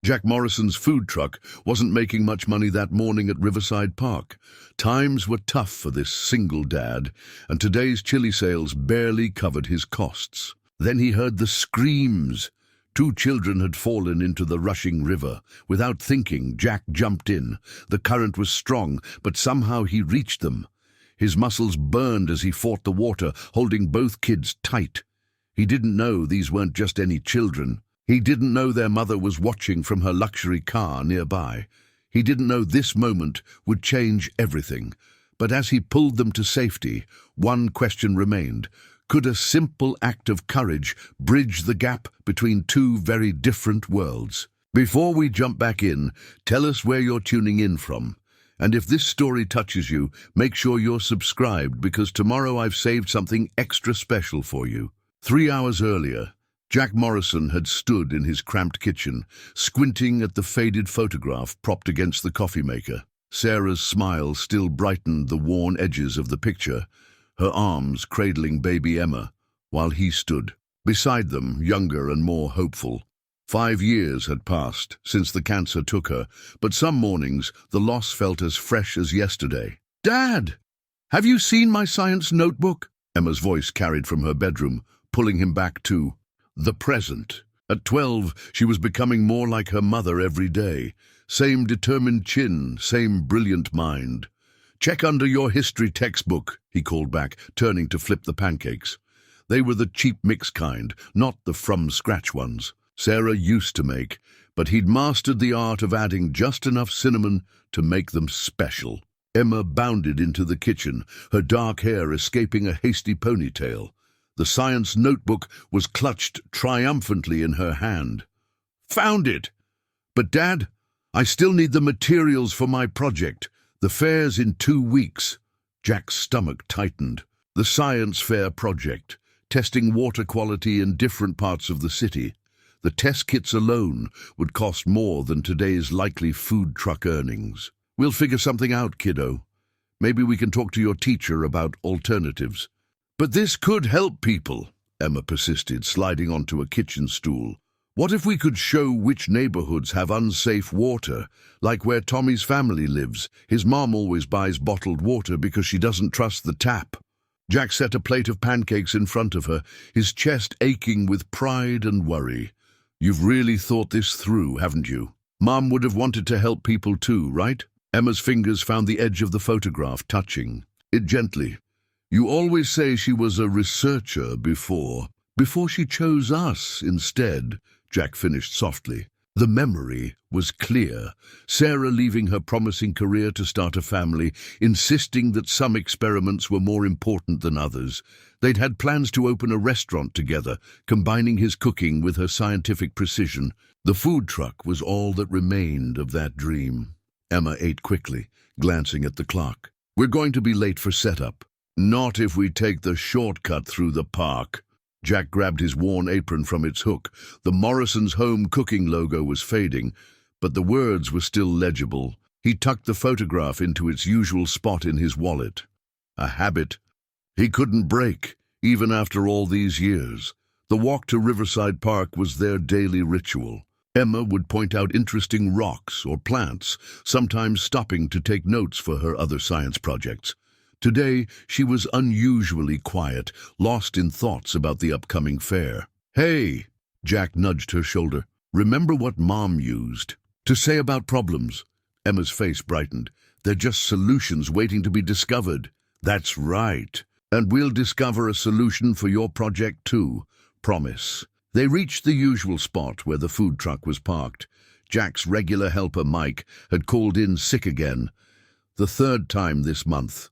Jack Morrison's food truck wasn't making much money that morning at Riverside Park. Times were tough for this single dad, and today's chili sales barely covered his costs. Then he heard the screams. 2 children had fallen into the rushing river. Without thinking, Jack jumped in. The current was strong, but somehow he reached them. His muscles burned as he fought the water, holding both kids tight. He didn't know these weren't just any children. He didn't know their mother was watching from her luxury car nearby. He didn't know this moment would change everything. But as he pulled them to safety, one question remained. Could a simple act of courage bridge the gap between 2 very different worlds? Before we jump back in, tell us where you're tuning in from. And if this story touches you, make sure you're subscribed, because tomorrow I've saved something extra special for you. 3 hours earlier, Jack Morrison had stood in his cramped kitchen, squinting at the faded photograph propped against the coffee maker. Sarah's smile still brightened the worn edges of the picture, her arms cradling baby Emma, while he stood beside them, younger and more hopeful. 5 years had passed since the cancer took her, but some mornings the loss felt as fresh as yesterday. "Dad, have you seen my science notebook?" Emma's voice carried from her bedroom, pulling him back to the present. At 12, she was becoming more like her mother every day. Same determined chin, same brilliant mind. "Check under your history textbook," he called back, turning to flip the pancakes. They were the cheap mix kind, not the from-scratch ones Sarah used to make, but he'd mastered the art of adding just enough cinnamon to make them special. Emma bounded into the kitchen, her dark hair escaping a hasty ponytail. The science notebook was clutched triumphantly in her hand. "Found it! But Dad, I still need the materials for my project. The fair's in 2 weeks." Jack's stomach tightened. The science fair project, testing water quality in different parts of the city. The test kits alone would cost more than today's likely food truck earnings. "We'll figure something out, kiddo. Maybe we can talk to your teacher about alternatives." "But this could help people," Emma persisted, sliding onto a kitchen stool. "What if we could show which neighborhoods have unsafe water, like where Tommy's family lives? His mom always buys bottled water because she doesn't trust the tap." Jack set a plate of pancakes in front of her, his chest aching with pride and worry. "You've really thought this through, haven't you? Mom would have wanted to help people too, right?" Emma's fingers found the edge of the photograph, touching it gently. "You always say she was a researcher before she chose us instead," Jack finished softly. The memory was clear. Sarah leaving her promising career to start a family, insisting that some experiments were more important than others. They'd had plans to open a restaurant together, combining his cooking with her scientific precision. The food truck was all that remained of that dream. Emma ate quickly, glancing at the clock. "We're going to be late for setup." "Not if we take the shortcut through the park." Jack grabbed his worn apron from its hook. The Morrison's home cooking logo was fading, but the words were still legible. He tucked the photograph into its usual spot in his wallet. A habit he couldn't break, even after all these years. The walk to Riverside Park was their daily ritual. Emma would point out interesting rocks or plants, sometimes stopping to take notes for her other science projects. Today, she was unusually quiet, lost in thoughts about the upcoming fair. "Hey," Jack nudged her shoulder. "Remember what Mom used to say about problems?" Emma's face brightened. "They're just solutions waiting to be discovered." "That's right. And we'll discover a solution for your project too. Promise." They reached the usual spot where the food truck was parked. Jack's regular helper, Mike, had called in sick again. The 3rd time this month.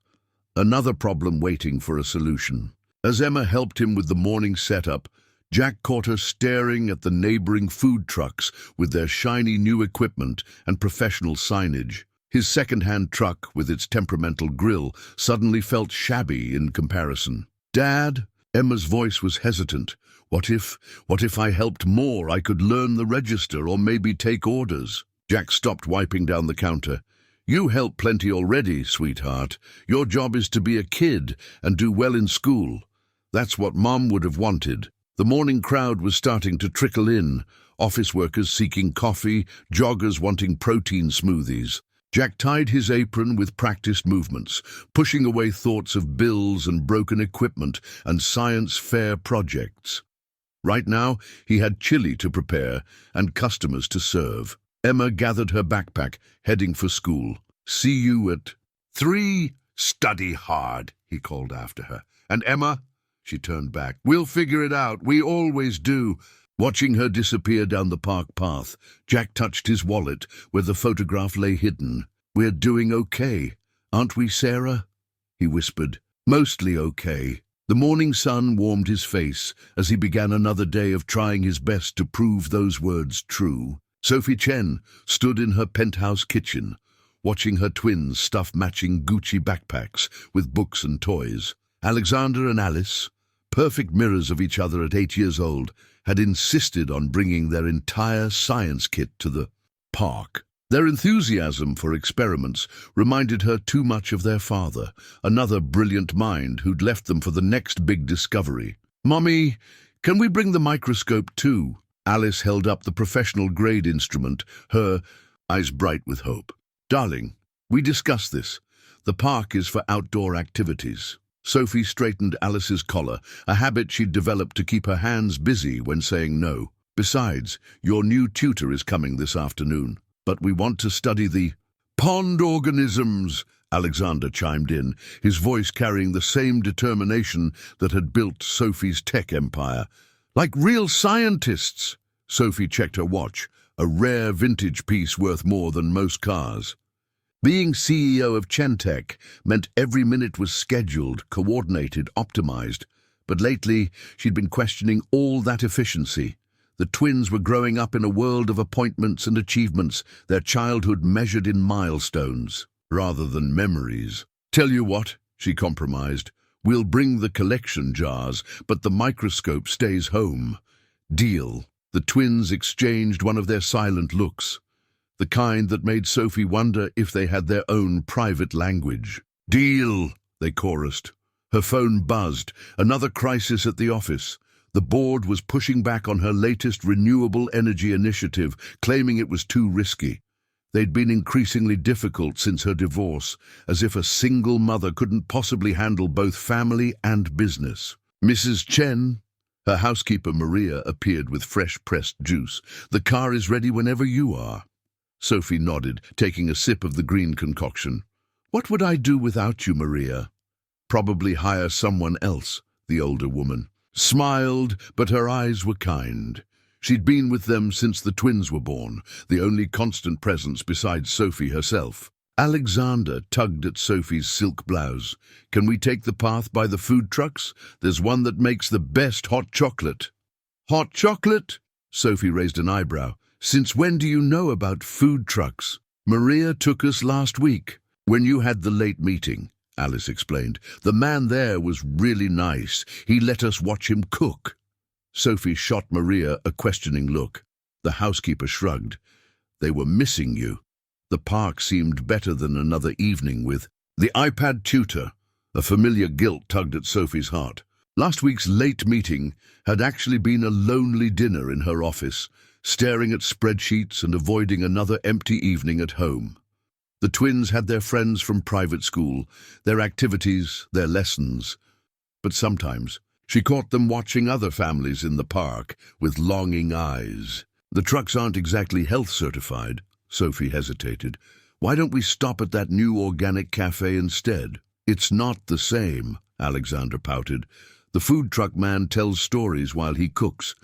Another problem waiting for a solution. As Emma helped him with the morning setup, Jack caught her staring at the neighboring food trucks with their shiny new equipment and professional signage. His second-hand truck, with its temperamental grill, suddenly felt shabby in comparison. "Dad?" Emma's voice was hesitant. What if I helped more? I could learn the register or maybe take orders." Jack stopped wiping down the counter. "You help plenty already, sweetheart. Your job is to be a kid and do well in school. That's what Mom would have wanted." The morning crowd was starting to trickle in, office workers seeking coffee, joggers wanting protein smoothies. Jack tied his apron with practiced movements, pushing away thoughts of bills and broken equipment and science fair projects. Right now, he had chili to prepare and customers to serve. Emma gathered her backpack, heading for school. "See you at 3. Study hard," he called after her. "And Emma?" She turned back. "We'll figure it out. We always do." Watching her disappear down the park path, Jack touched his wallet where the photograph lay hidden. "We're doing okay, aren't we, Sarah?" he whispered. "Mostly okay." The morning sun warmed his face as he began another day of trying his best to prove those words true. Sophie Chen stood in her penthouse kitchen, watching her twins stuff matching Gucci backpacks with books and toys. Alexander and Alice, perfect mirrors of each other at 8 years old, had insisted on bringing their entire science kit to the park. Their enthusiasm for experiments reminded her too much of their father, another brilliant mind who'd left them for the next big discovery. "Mommy, can we bring the microscope too?" Alice held up the professional-grade instrument, her eyes bright with hope. "Darling, we discussed this. The park is for outdoor activities." Sophie straightened Alice's collar, a habit she'd developed to keep her hands busy when saying no. "Besides, your new tutor is coming this afternoon. But we want to study the pond organisms," Alexander chimed in, his voice carrying the same determination that had built Sophie's tech empire. "Like real scientists." Sophie checked her watch, a rare vintage piece worth more than most cars. Being CEO of Chentech meant every minute was scheduled, coordinated, optimized. But lately, she'd been questioning all that efficiency. The twins were growing up in a world of appointments and achievements, their childhood measured in milestones, rather than memories. "Tell you what," she compromised, "we'll bring the collection jars, but the microscope stays home." "Deal." The twins exchanged one of their silent looks, the kind that made Sophie wonder if they had their own private language. "Deal," they chorused. Her phone buzzed, another crisis at the office. The board was pushing back on her latest renewable energy initiative, claiming it was too risky. They'd been increasingly difficult since her divorce, as if a single mother couldn't possibly handle both family and business. "Mrs. Chen?" Her housekeeper Maria appeared with fresh pressed juice. "The car is ready whenever you are." Sophie nodded, taking a sip of the green concoction. "What would I do without you, Maria?" "Probably hire someone else," the older woman smiled, but her eyes were kind. She'd been with them since the twins were born, the only constant presence besides Sophie herself. Alexander tugged at Sophie's silk blouse. "Can we take the path by the food trucks? There's one that makes the best hot chocolate." "Hot chocolate?" Sophie raised an eyebrow. "Since when do you know about food trucks?" "Maria took us last week, when you had the late meeting," Alice explained. "The man there was really nice. He let us watch him cook." Sophie shot Maria a questioning look. The housekeeper shrugged. "They were missing you." The park seemed better than another evening with the iPad tutor. A familiar guilt tugged at Sophie's heart. Last week's late meeting had actually been a lonely dinner in her office, staring at spreadsheets and avoiding another empty evening at home. The twins had their friends from private school, their activities, their lessons. But sometimes she caught them watching other families in the park with longing eyes. "The trucks aren't exactly health certified," Sophie hesitated. "Why don't we stop at that new organic cafe instead?" "It's not the same," Alexander pouted. "The food truck man tells stories while he cooks.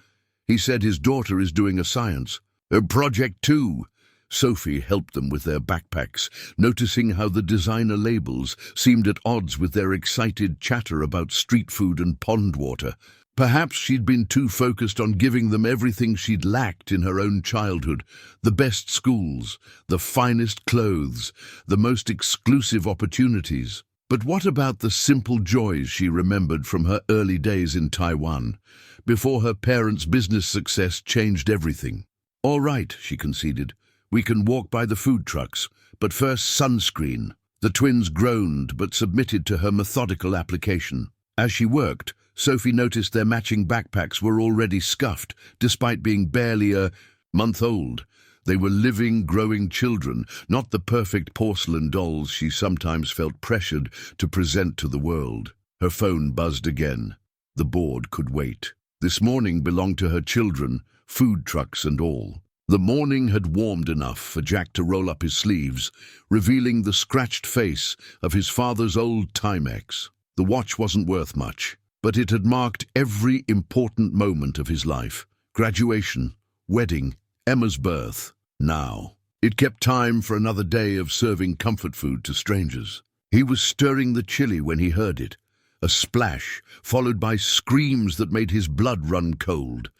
He said his daughter is doing a science project too." Sophie helped them with their backpacks, noticing how the designer labels seemed at odds with their excited chatter about street food and pond water. Perhaps she'd been too focused on giving them everything she'd lacked in her own childhood: the best schools, the finest clothes, the most exclusive opportunities. But what about the simple joys she remembered from her early days in Taiwan, before her parents' business success changed everything? "All right," she conceded. "We can walk by the food trucks, but first sunscreen." The twins groaned but submitted to her methodical application. As she worked, Sophie noticed their matching backpacks were already scuffed, despite being barely a month old. They were living, growing children, not the perfect porcelain dolls she sometimes felt pressured to present to the world. Her phone buzzed again. The board could wait. This morning belonged to her children, food trucks and all. The morning had warmed enough for Jack to roll up his sleeves, revealing the scratched face of his father's old Timex. The watch wasn't worth much, but it had marked every important moment of his life. Graduation, wedding, Emma's birth. Now, it kept time for another day of serving comfort food to strangers. He was stirring the chili when he heard it. A splash, followed by screams that made his blood run cold.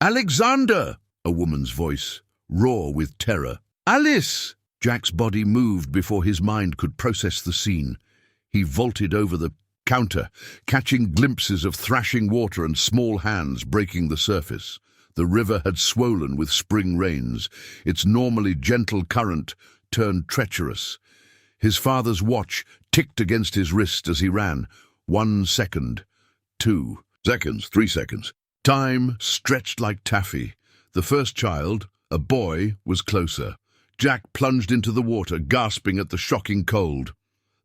"Alexander!" A woman's voice, raw with terror. "Alice!" Jack's body moved before his mind could process the scene. He vaulted over the counter, catching glimpses of thrashing water and small hands breaking the surface. The river had swollen with spring rains. Its normally gentle current turned treacherous. His father's watch ticked against his wrist as he ran. 1 second, 2 seconds, 3 seconds. Time stretched like taffy. The first child, a boy, was closer. Jack plunged into the water, gasping at the shocking cold.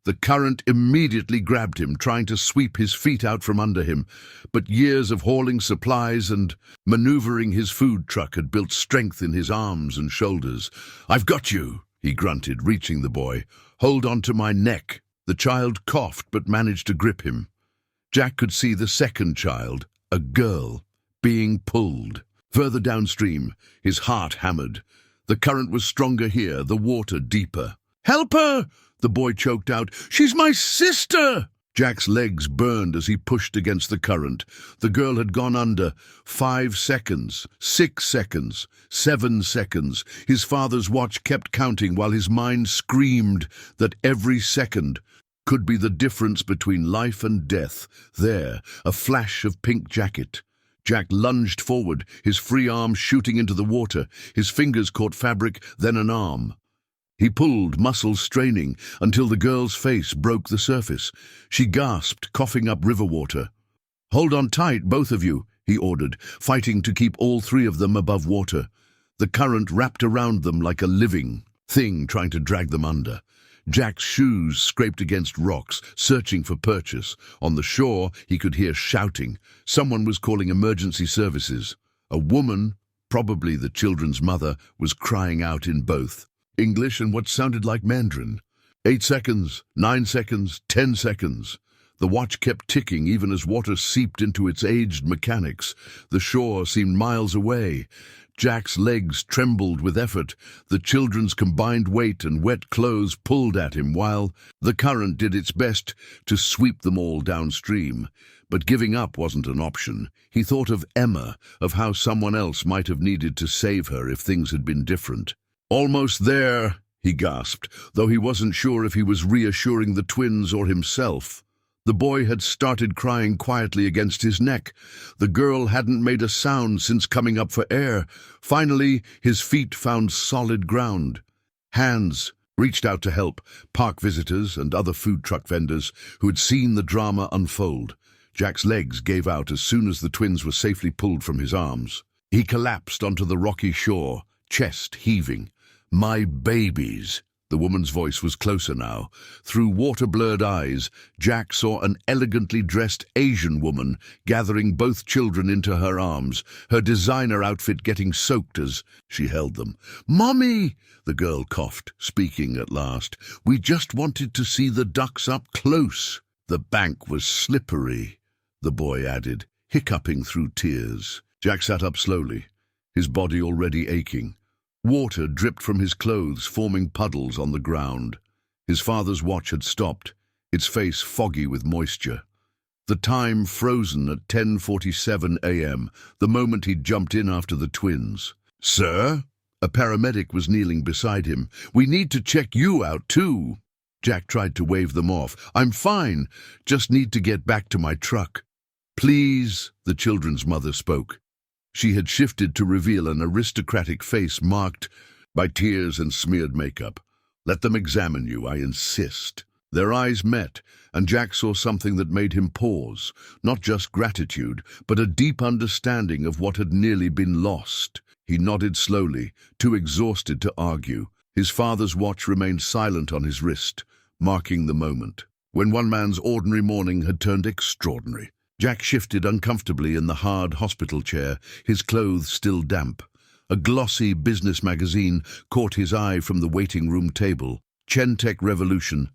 The current immediately grabbed him, trying to sweep his feet out from under him. But years of hauling supplies and maneuvering his food truck had built strength in his arms and shoulders. "I've got you," he grunted, reaching the boy. "Hold on to my neck." The child coughed but managed to grip him. Jack could see the second child, a girl, being pulled. Further downstream, his heart hammered. The current was stronger here, the water deeper. "Help her!" the boy choked out. "She's my sister!" Jack's legs burned as he pushed against the current. The girl had gone under. 5 seconds, 6 seconds, 7 seconds. His father's watch kept counting while his mind screamed that every second could be the difference between life and death. There, a flash of pink jacket. Jack lunged forward, his free arm shooting into the water. His fingers caught fabric, then an arm. He pulled, muscles straining, until the girl's face broke the surface. She gasped, coughing up river water. "Hold on tight, both of you," he ordered, fighting to keep all three of them above water. The current wrapped around them like a living thing trying to drag them under. Jack's shoes scraped against rocks, searching for purchase. On the shore, he could hear shouting. Someone was calling emergency services. A woman, probably the children's mother, was crying out in both English and what sounded like Mandarin. 8 seconds, 9 seconds, 10 seconds. The watch kept ticking even as water seeped into its aged mechanics. The shore seemed miles away. Jack's legs trembled with effort. The children's combined weight and wet clothes pulled at him while the current did its best to sweep them all downstream. But giving up wasn't an option. He thought of Emma, of how someone else might have needed to save her if things had been different. "Almost there," he gasped, though he wasn't sure if he was reassuring the twins or himself. The boy had started crying quietly against his neck. The girl hadn't made a sound since coming up for air. Finally, his feet found solid ground. Hands reached out to help, park visitors and other food truck vendors who had seen the drama unfold. Jack's legs gave out as soon as the twins were safely pulled from his arms. He collapsed onto the rocky shore, chest heaving. "My babies!" The woman's voice was closer now. Through water-blurred eyes, Jack saw an elegantly dressed Asian woman gathering both children into her arms, her designer outfit getting soaked as she held them. "Mommy!" the girl coughed, speaking at last. "We just wanted to see the ducks up close." "The bank was slippery," the boy added, hiccuping through tears. Jack sat up slowly, his body already aching. Water dripped from his clothes, forming puddles on the ground. His father's watch had stopped, its face foggy with moisture. The time frozen at 10:47 a.m., the moment he'd jumped in after the twins. "Sir?" A paramedic was kneeling beside him. "We need to check you out, too." Jack tried to wave them off. "I'm fine, just need to get back to my truck." "Please," the children's mother spoke. She had shifted to reveal an aristocratic face marked by tears and smeared makeup. "Let them examine you, I insist." Their eyes met, and Jack saw something that made him pause, not just gratitude, but a deep understanding of what had nearly been lost. He nodded slowly, too exhausted to argue. His father's watch remained silent on his wrist, marking the moment when one man's ordinary morning had turned extraordinary. Jack shifted uncomfortably in the hard hospital chair, his clothes still damp. A glossy business magazine caught his eye from the waiting room table. Chentech Revolution.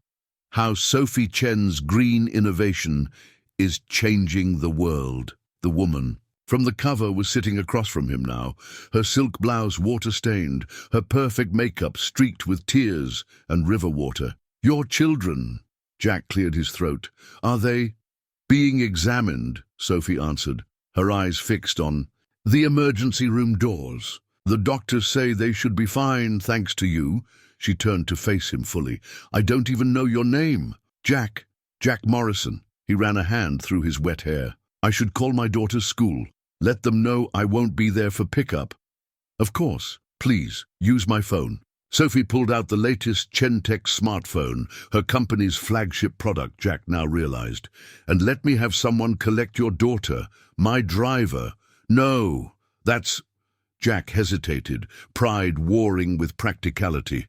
How Sophie Chen's green innovation is changing the world. The woman from the cover was sitting across from him now, her silk blouse water-stained, her perfect makeup streaked with tears and river water. "Your children," Jack cleared his throat. "Are they being examined?" Sophie answered, her eyes fixed on the emergency room doors. "The doctors say they should be fine, thanks to you." She turned to face him fully. "I don't even know your name." "Jack Morrison." He ran a hand through his wet hair. "I should call my daughter's school. Let them know I won't be there for pickup." "Of course. Please, use my phone." Sophie pulled out the latest Chentech smartphone, her company's flagship product, Jack now realized. "And let me have someone collect your daughter, my driver." "No, that's—" Jack hesitated, pride warring with practicality.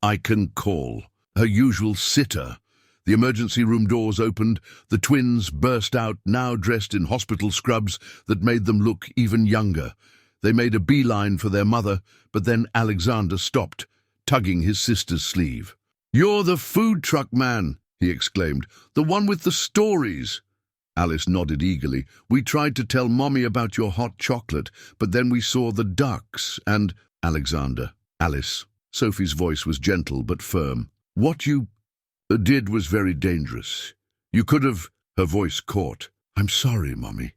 "I can call her usual sitter." The emergency room doors opened. The twins burst out, now dressed in hospital scrubs that made them look even younger. They made a beeline for their mother, but then Alexander stopped, tugging his sister's sleeve. "You're the food truck man," he exclaimed. "The one with the stories." Alice nodded eagerly. "We tried to tell Mommy about your hot chocolate, but then we saw the ducks and—" "Alexander, Alice." Sophie's voice was gentle but firm. "What you did was very dangerous. You could have—" Her voice caught. "I'm sorry, Mommy,"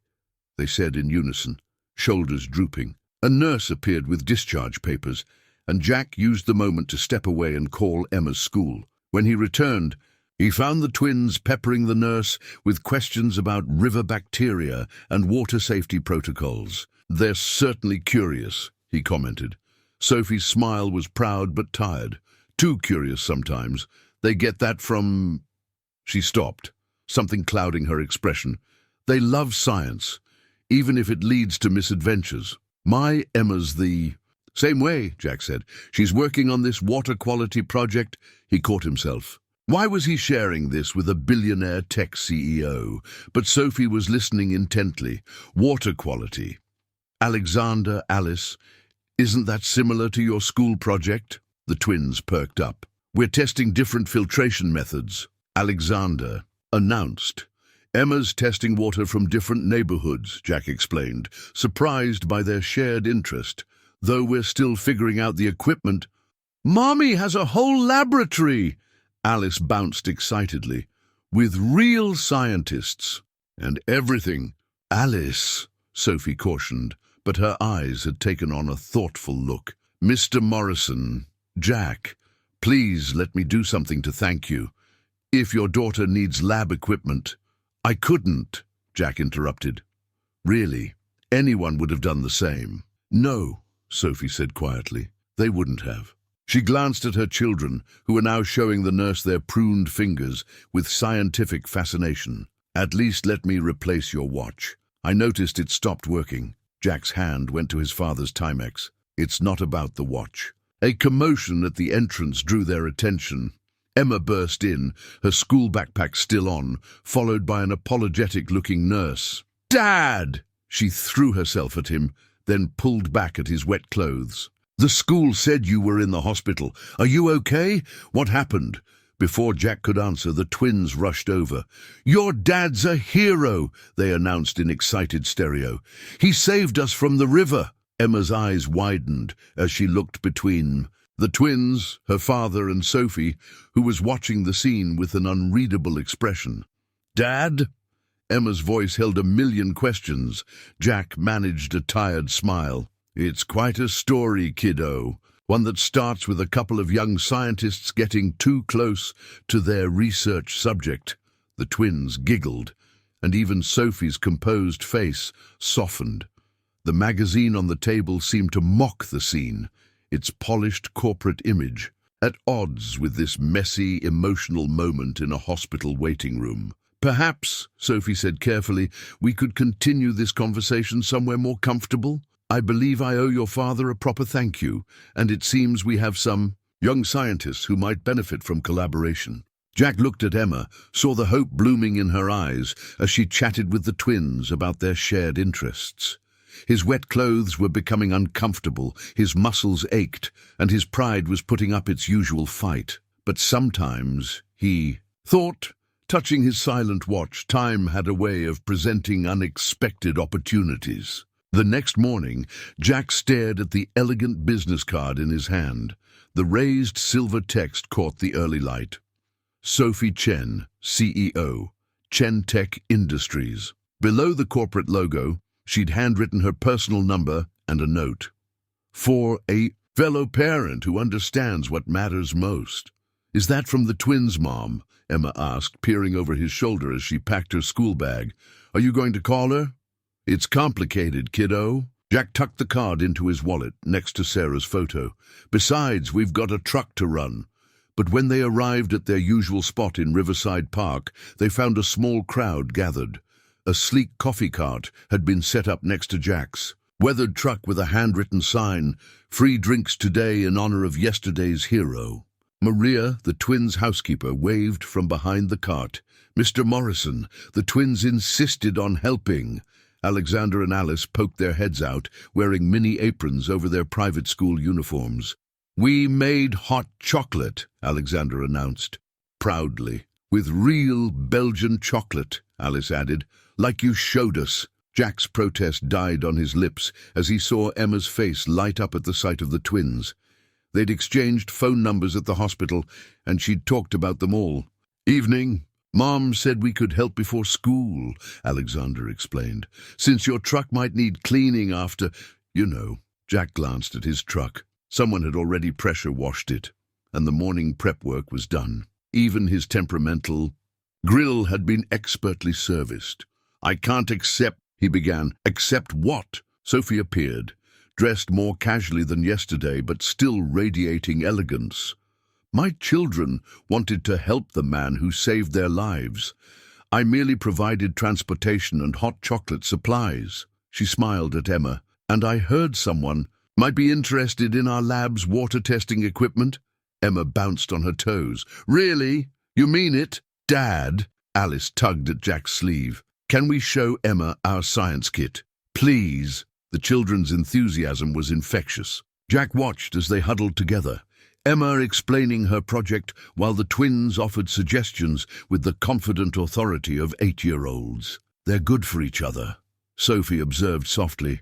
they said in unison, shoulders drooping. A nurse appeared with discharge papers, and Jack used the moment to step away and call Emma's school. When he returned, he found the twins peppering the nurse with questions about river bacteria and water safety protocols. "They're certainly curious," he commented. Sophie's smile was proud but tired. "Too curious sometimes. They get that from—" She stopped, something clouding her expression. "They love science, even if it leads to misadventures. My Emma's the—" "Same way," Jack said. "She's working on this water quality project." He caught himself. Why was he sharing this with a billionaire tech CEO? But Sophie was listening intently. Water quality. "Alexander, Alice, isn't that similar to your school project?" The twins perked up. "We're testing different filtration methods," Alexander announced. "Emma's testing water from different neighborhoods," Jack explained, surprised by their shared interest. "Though we're still figuring out the equipment." "Mommy has a whole laboratory!" Alice bounced excitedly. "With real scientists and everything." "Alice," Sophie cautioned, but her eyes had taken on a thoughtful look. "Mr. Morrison, Jack, please let me do something to thank you. If your daughter needs lab equipment—" "I couldn't," Jack interrupted. "Really, anyone would have done the same." "No," Sophie said quietly. "They wouldn't have." She glanced at her children, who were now showing the nurse their pruned fingers with scientific fascination. "At least let me replace your watch. I noticed it stopped working." Jack's hand went to his father's Timex. "It's not about the watch." A commotion at the entrance drew their attention. Emma burst in, her school backpack still on, followed by an apologetic-looking nurse. "Dad!" She threw herself at him, then pulled back at his wet clothes. "The school said you were in the hospital. Are you okay? What happened?" Before Jack could answer, the twins rushed over. "Your dad's a hero," they announced in excited stereo. "He saved us from the river." Emma's eyes widened as she looked between the twins, her father and Sophie, who was watching the scene with an unreadable expression. "Dad?" Emma's voice held a million questions. Jack managed a tired smile. "It's quite a story, kiddo. One that starts with a couple of young scientists getting too close to their research subject." The twins giggled, and even Sophie's composed face softened. The magazine on the table seemed to mock the scene, its polished corporate image. at odds with this messy, emotional moment in a hospital waiting room. "Perhaps," Sophie said carefully, "we could continue this conversation somewhere more comfortable. I believe I owe your father a proper thank you, and it seems we have some young scientists who might benefit from collaboration." Jack looked at Emma, saw the hope blooming in her eyes as she chatted with the twins about their shared interests. His wet clothes were becoming uncomfortable, his muscles ached, and his pride was putting up its usual fight. But sometimes he thought, touching his silent watch, time had a way of presenting unexpected opportunities. The next morning, Jack stared at the elegant business card in his hand. The raised silver text caught the early light. Sophie Chen, CEO, Chen Tech Industries. Below the corporate logo, she'd handwritten her personal number and a note. "For a fellow parent who understands what matters most." "Is that from the twins, Mom?" Emma asked, peering over his shoulder as she packed her school bag. "Are you going to call her?" "It's complicated, kiddo." Jack tucked the card into his wallet next to Sarah's photo. "Besides, we've got a truck to run." But when they arrived at their usual spot in Riverside Park, they found a small crowd gathered. A sleek coffee cart had been set up next to Jack's. Weathered truck with a handwritten sign, "Free drinks today in honor of yesterday's hero." Maria, the twins' housekeeper, waved from behind the cart. "Mr. Morrison, the twins insisted on helping." Alexander and Alice poked their heads out, wearing mini aprons over their private school uniforms. "We made hot chocolate," Alexander announced, proudly. "With real Belgian chocolate," Alice added, "like you showed us." Jack's protest died on his lips as he saw Emma's face light up at the sight of the twins. They'd exchanged phone numbers at the hospital, and she'd talked about them all. "Evening. Mom said we could help before school," Alexander explained, "since your truck might need cleaning after, you know." Jack glanced at his truck. Someone had already pressure-washed it, and the morning prep work was done. Even his temperamental grill had been expertly serviced. "I can't accept," he began. "Accept what?" Sophie appeared, dressed more casually than yesterday, but still radiating elegance. "My children wanted to help the man who saved their lives. I merely provided transportation and hot chocolate supplies." She smiled at Emma. "And I heard someone might be interested in our lab's water testing equipment." Emma bounced on her toes. "Really? You mean it?" "Dad," Alice tugged at Jack's sleeve, "can we show Emma our science kit? Please." The children's enthusiasm was infectious. Jack watched as they huddled together, Emma explaining her project while the twins offered suggestions with the confident authority of 8-year-olds. "They're good for each other," Sophie observed softly.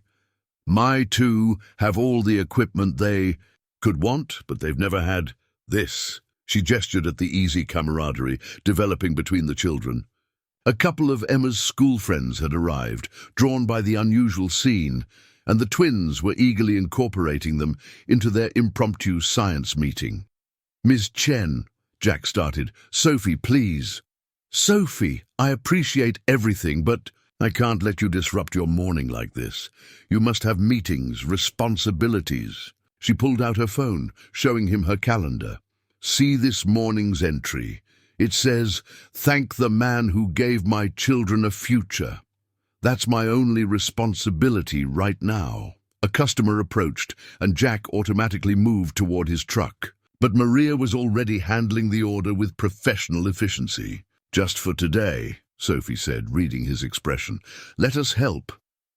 "My two have all the equipment they could want, but they've never had this." She gestured at the easy camaraderie developing between the children. A couple of Emma's school friends had arrived, drawn by the unusual scene, and the twins were eagerly incorporating them into their impromptu science meeting. "Ms. Chen," Jack started. "Sophie, please." "Sophie, I appreciate everything, but I can't let you disrupt your morning like this. You must have meetings, responsibilities." She pulled out her phone, showing him her calendar. "See this morning's entry. It says, 'Thank the man who gave my children a future.' That's my only responsibility right now." A customer approached, and Jack automatically moved toward his truck. But Maria was already handling the order with professional efficiency. "Just for today," Sophie said, reading his expression. "Let us help.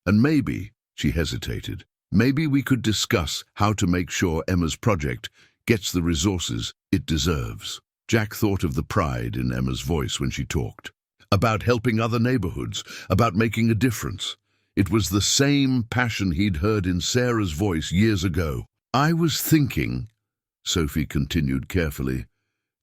And maybe," she hesitated, "maybe we could discuss how to make sure Emma's project gets the resources it deserves." Jack thought of the pride in Emma's voice when she talked. About helping other neighborhoods, about making a difference. It was the same passion he'd heard in Sarah's voice years ago. "I was thinking," Sophie continued carefully,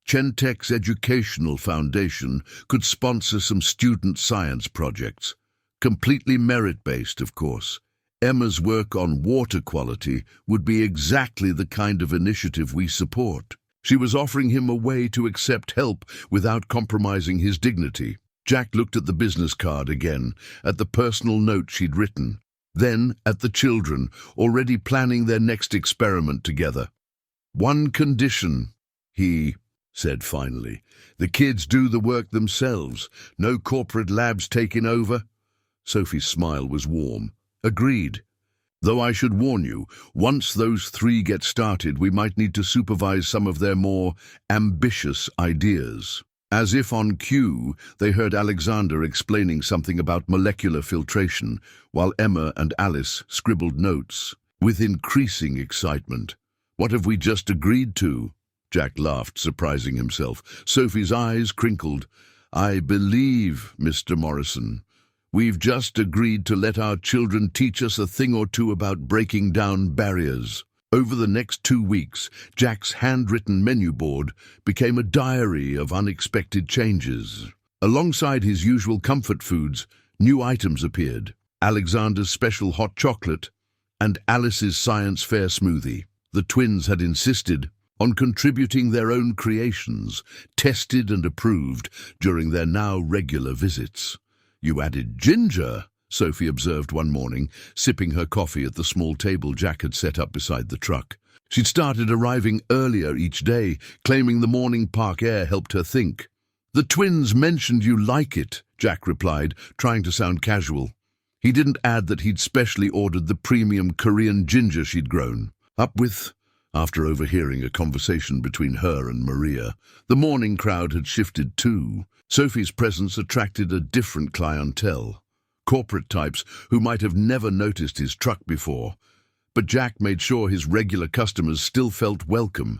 "Chentech's educational foundation could sponsor some student science projects. Completely merit-based, of course. Emma's work on water quality would be exactly the kind of initiative we support." She was offering him a way to accept help without compromising his dignity. Jack looked at the business card again, at the personal note she'd written, then at the children, already planning their next experiment together. "One condition," He said finally. The kids do the work themselves. No corporate labs taking over. Sophie's smile was warm. Agreed. Though I should warn you, once those three get started, we might need to supervise some of their more ambitious ideas. As if on cue, they heard Alexander explaining something about molecular filtration, while Emma and Alice scribbled notes, with increasing excitement. What have we just agreed to? Jack laughed, surprising himself. Sophie's eyes crinkled. I believe, Mr. Morrison, we've just agreed to let our children teach us a thing or two about breaking down barriers. Over the next 2 weeks, Jack's handwritten menu board became a diary of unexpected changes. Alongside his usual comfort foods, new items appeared. Alexander's special hot chocolate and Alice's science fair smoothie. The twins had insisted on contributing their own creations, tested and approved during their now regular visits. You added ginger, Sophie observed one morning, sipping her coffee at the small table Jack had set up beside the truck. She'd started arriving earlier each day, claiming the morning park air helped her think. The twins mentioned you like it, Jack replied, trying to sound casual. He didn't add that he'd specially ordered the premium Korean ginger she'd grown. Up with, after overhearing a conversation between her and Maria. The morning crowd had shifted too. Sophie's presence attracted a different clientele. Corporate types who might have never noticed his truck before. But Jack made sure his regular customers still felt welcome,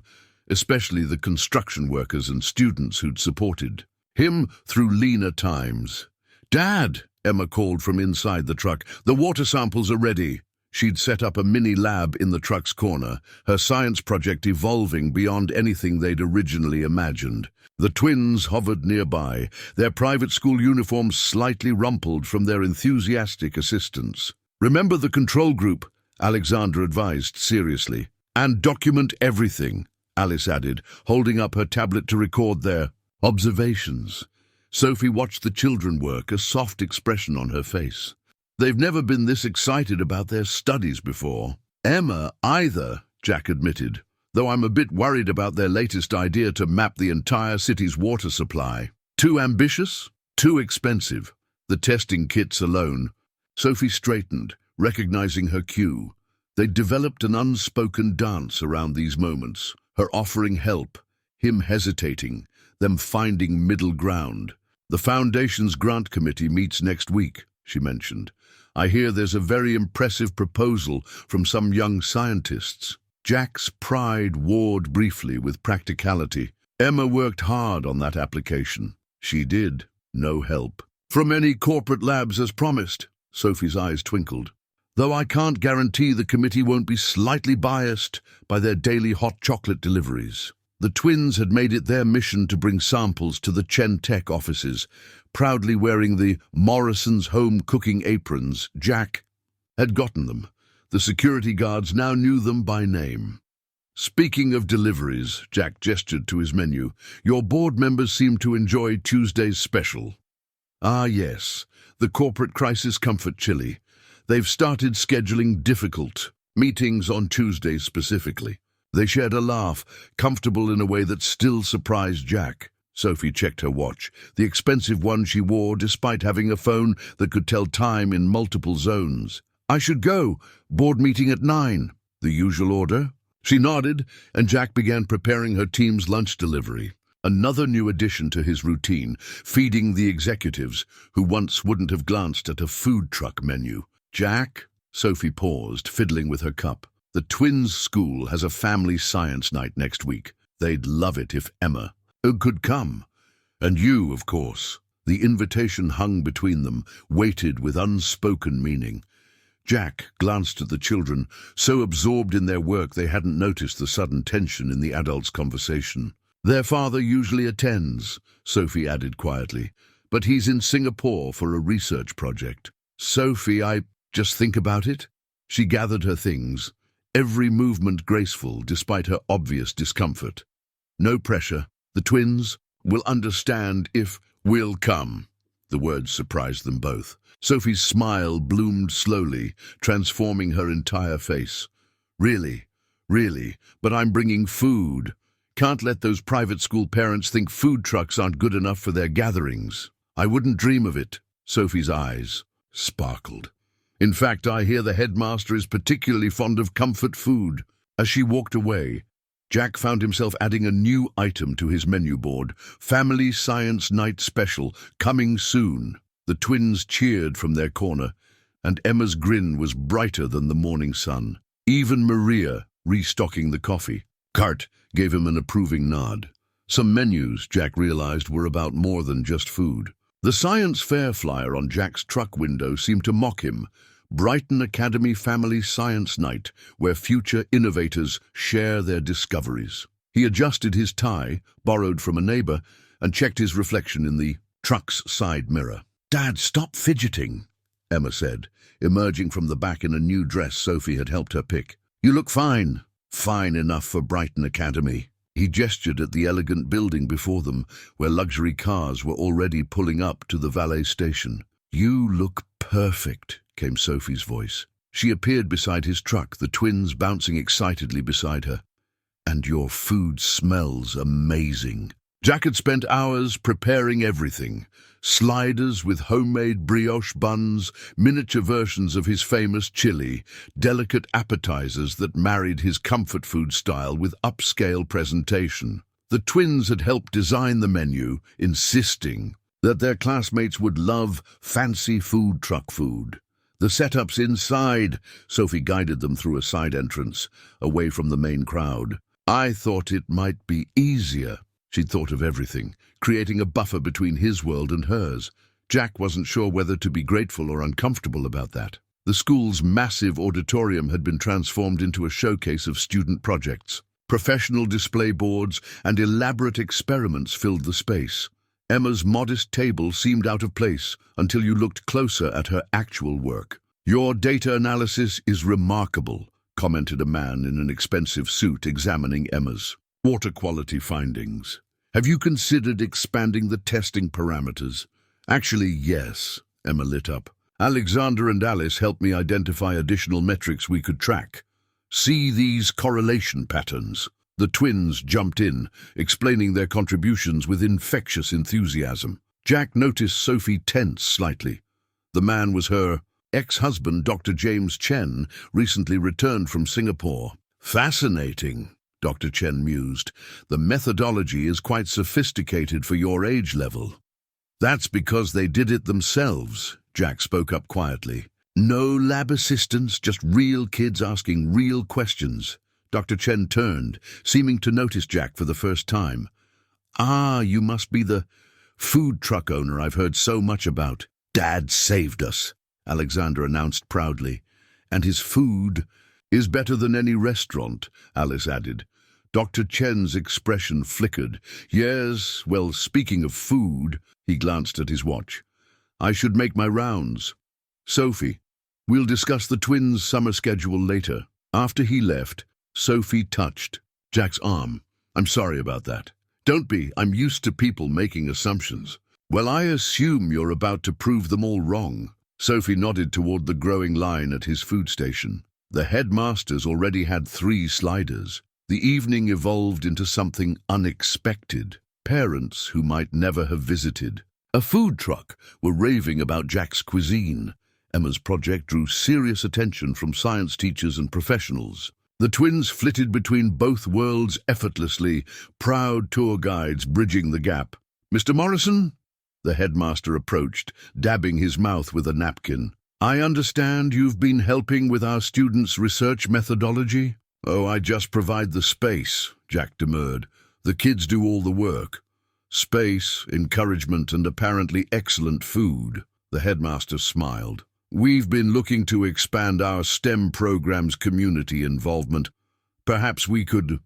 especially the construction workers and students who'd supported him through leaner times. Dad, Emma called from inside the truck, the water samples are ready. She'd set up a mini lab in the truck's corner, her science project evolving beyond anything they'd originally imagined. The twins hovered nearby, their private school uniforms slightly rumpled from their enthusiastic assistance. Remember the control group, Alexander advised seriously. And document everything, Alice added, holding up her tablet to record their observations. Sophie watched the children work, a soft expression on her face. They've never been this excited about their studies before. Emma either, Jack admitted, though I'm a bit worried about their latest idea to map the entire city's water supply. Too ambitious? Too expensive. The testing kits alone. Sophie straightened, recognizing her cue. They'd developed an unspoken dance around these moments, her offering help, him hesitating, them finding middle ground. The Foundation's grant committee meets next week, she mentioned. I hear there's a very impressive proposal from some young scientists. Jack's pride warred briefly with practicality. Emma worked hard on that application. She did. No help. From any corporate labs as promised, Sophie's eyes twinkled. Though I can't guarantee the committee won't be slightly biased by their daily hot chocolate deliveries. The twins had made it their mission to bring samples to the Chen Tech offices, proudly wearing the Morrison's home cooking aprons. Jack had gotten them. The security guards now knew them by name. Speaking of deliveries, Jack gestured to his menu, your board members seem to enjoy Tuesday's special. Ah yes, the corporate crisis comfort chili. They've started scheduling difficult meetings on Tuesdays specifically. They shared a laugh, comfortable in a way that still surprised Jack. Sophie checked her watch, the expensive one she wore despite having a phone that could tell time in multiple zones. I should go. Board meeting at 9. The usual order? She nodded, and Jack began preparing her team's lunch delivery. Another new addition to his routine, feeding the executives, who once wouldn't have glanced at a food truck menu. Jack? Sophie paused, fiddling with her cup. The twins' school has a family science night next week. They'd love it if Emma could come. And you, of course. The invitation hung between them, weighted with unspoken meaning. Jack glanced at the children, so absorbed in their work they hadn't noticed the sudden tension in the adults' conversation. Their father usually attends, Sophie added quietly, but he's in Singapore for a research project. Sophie, I just think about it. She gathered her things, every movement graceful despite her obvious discomfort. No pressure. The twins will understand if we'll come. The words surprised them both. Sophie's smile bloomed slowly, transforming her entire face. Really, but I'm bringing food. Can't let those private school parents think food trucks aren't good enough for their gatherings. I wouldn't dream of it. Sophie's eyes sparkled. In fact, I hear the headmaster is particularly fond of comfort food. As she walked away, Jack found himself adding a new item to his menu board. Family Science Night Special, coming soon. The twins cheered from their corner, and Emma's grin was brighter than the morning sun. Even Maria, restocking the coffee cart, gave him an approving nod. Some menus, Jack realized, were about more than just food. The science fair flyer on Jack's truck window seemed to mock him. Brighton Academy Family Science Night, where future innovators share their discoveries. He adjusted his tie, borrowed from a neighbor, and checked his reflection in the truck's side mirror. "Dad, stop fidgeting," Emma said, emerging from the back in a new dress Sophie had helped her pick. "You look fine. Fine enough for Brighton Academy." He gestured at the elegant building before them, where luxury cars were already pulling up to the valet station. "You look perfect," came Sophie's voice. She appeared beside his truck, the twins bouncing excitedly beside her. "And your food smells amazing." Jack had spent hours preparing everything. Sliders with homemade brioche buns, miniature versions of his famous chili, delicate appetizers that married his comfort food style with upscale presentation. The twins had helped design the menu, insisting that their classmates would love fancy food truck food. "The setup's inside," Sophie guided them through a side entrance, away from the main crowd. "I thought it might be easier." She'd thought of everything, creating a buffer between his world and hers. Jack wasn't sure whether to be grateful or uncomfortable about that. The school's massive auditorium had been transformed into a showcase of student projects. Professional display boards and elaborate experiments filled the space. Emma's modest table seemed out of place until you looked closer at her actual work. "Your data analysis is remarkable," commented a man in an expensive suit examining Emma's water quality findings. "Have you considered expanding the testing parameters?" "Actually, yes," Emma lit up. "Alexander and Alice helped me identify additional metrics we could track. See these correlation patterns." The twins jumped in, explaining their contributions with infectious enthusiasm. Jack noticed Sophie tense slightly. The man was her ex-husband, Dr. James Chen, recently returned from Singapore. "Fascinating," Dr. Chen mused. "The methodology is quite sophisticated for your age level." "That's because they did it themselves," Jack spoke up quietly. "No lab assistants, just real kids asking real questions." Dr. Chen turned, seeming to notice Jack for the first time. "Ah, you must be the food truck owner I've heard so much about." "Dad saved us," Alexander announced proudly. "And his food is better than any restaurant," Alice added. Dr. Chen's expression flickered. "Yes, well, speaking of food," he glanced at his watch, "I should make my rounds. Sophie, we'll discuss the twins' summer schedule later." After he left, Sophie touched Jack's arm. "I'm sorry about that." "Don't be. I'm used to people making assumptions." "Well, I assume you're about to prove them all wrong." Sophie nodded toward the growing line at his food station. The headmasters already had 3 sliders. The evening evolved into something unexpected. Parents who might never have visited a food truck were raving about Jack's cuisine. Emma's project drew serious attention from science teachers and professionals. The twins flitted between both worlds effortlessly, proud tour guides bridging the gap. "Mr. Morrison?" The headmaster approached, dabbing his mouth with a napkin. "I understand you've been helping with our students' research methodology?" "Oh, I just provide the space," Jack demurred. "The kids do all the work." "Space, encouragement, and apparently excellent food," the headmaster smiled. "We've been looking to expand our STEM program's community involvement. Perhaps we could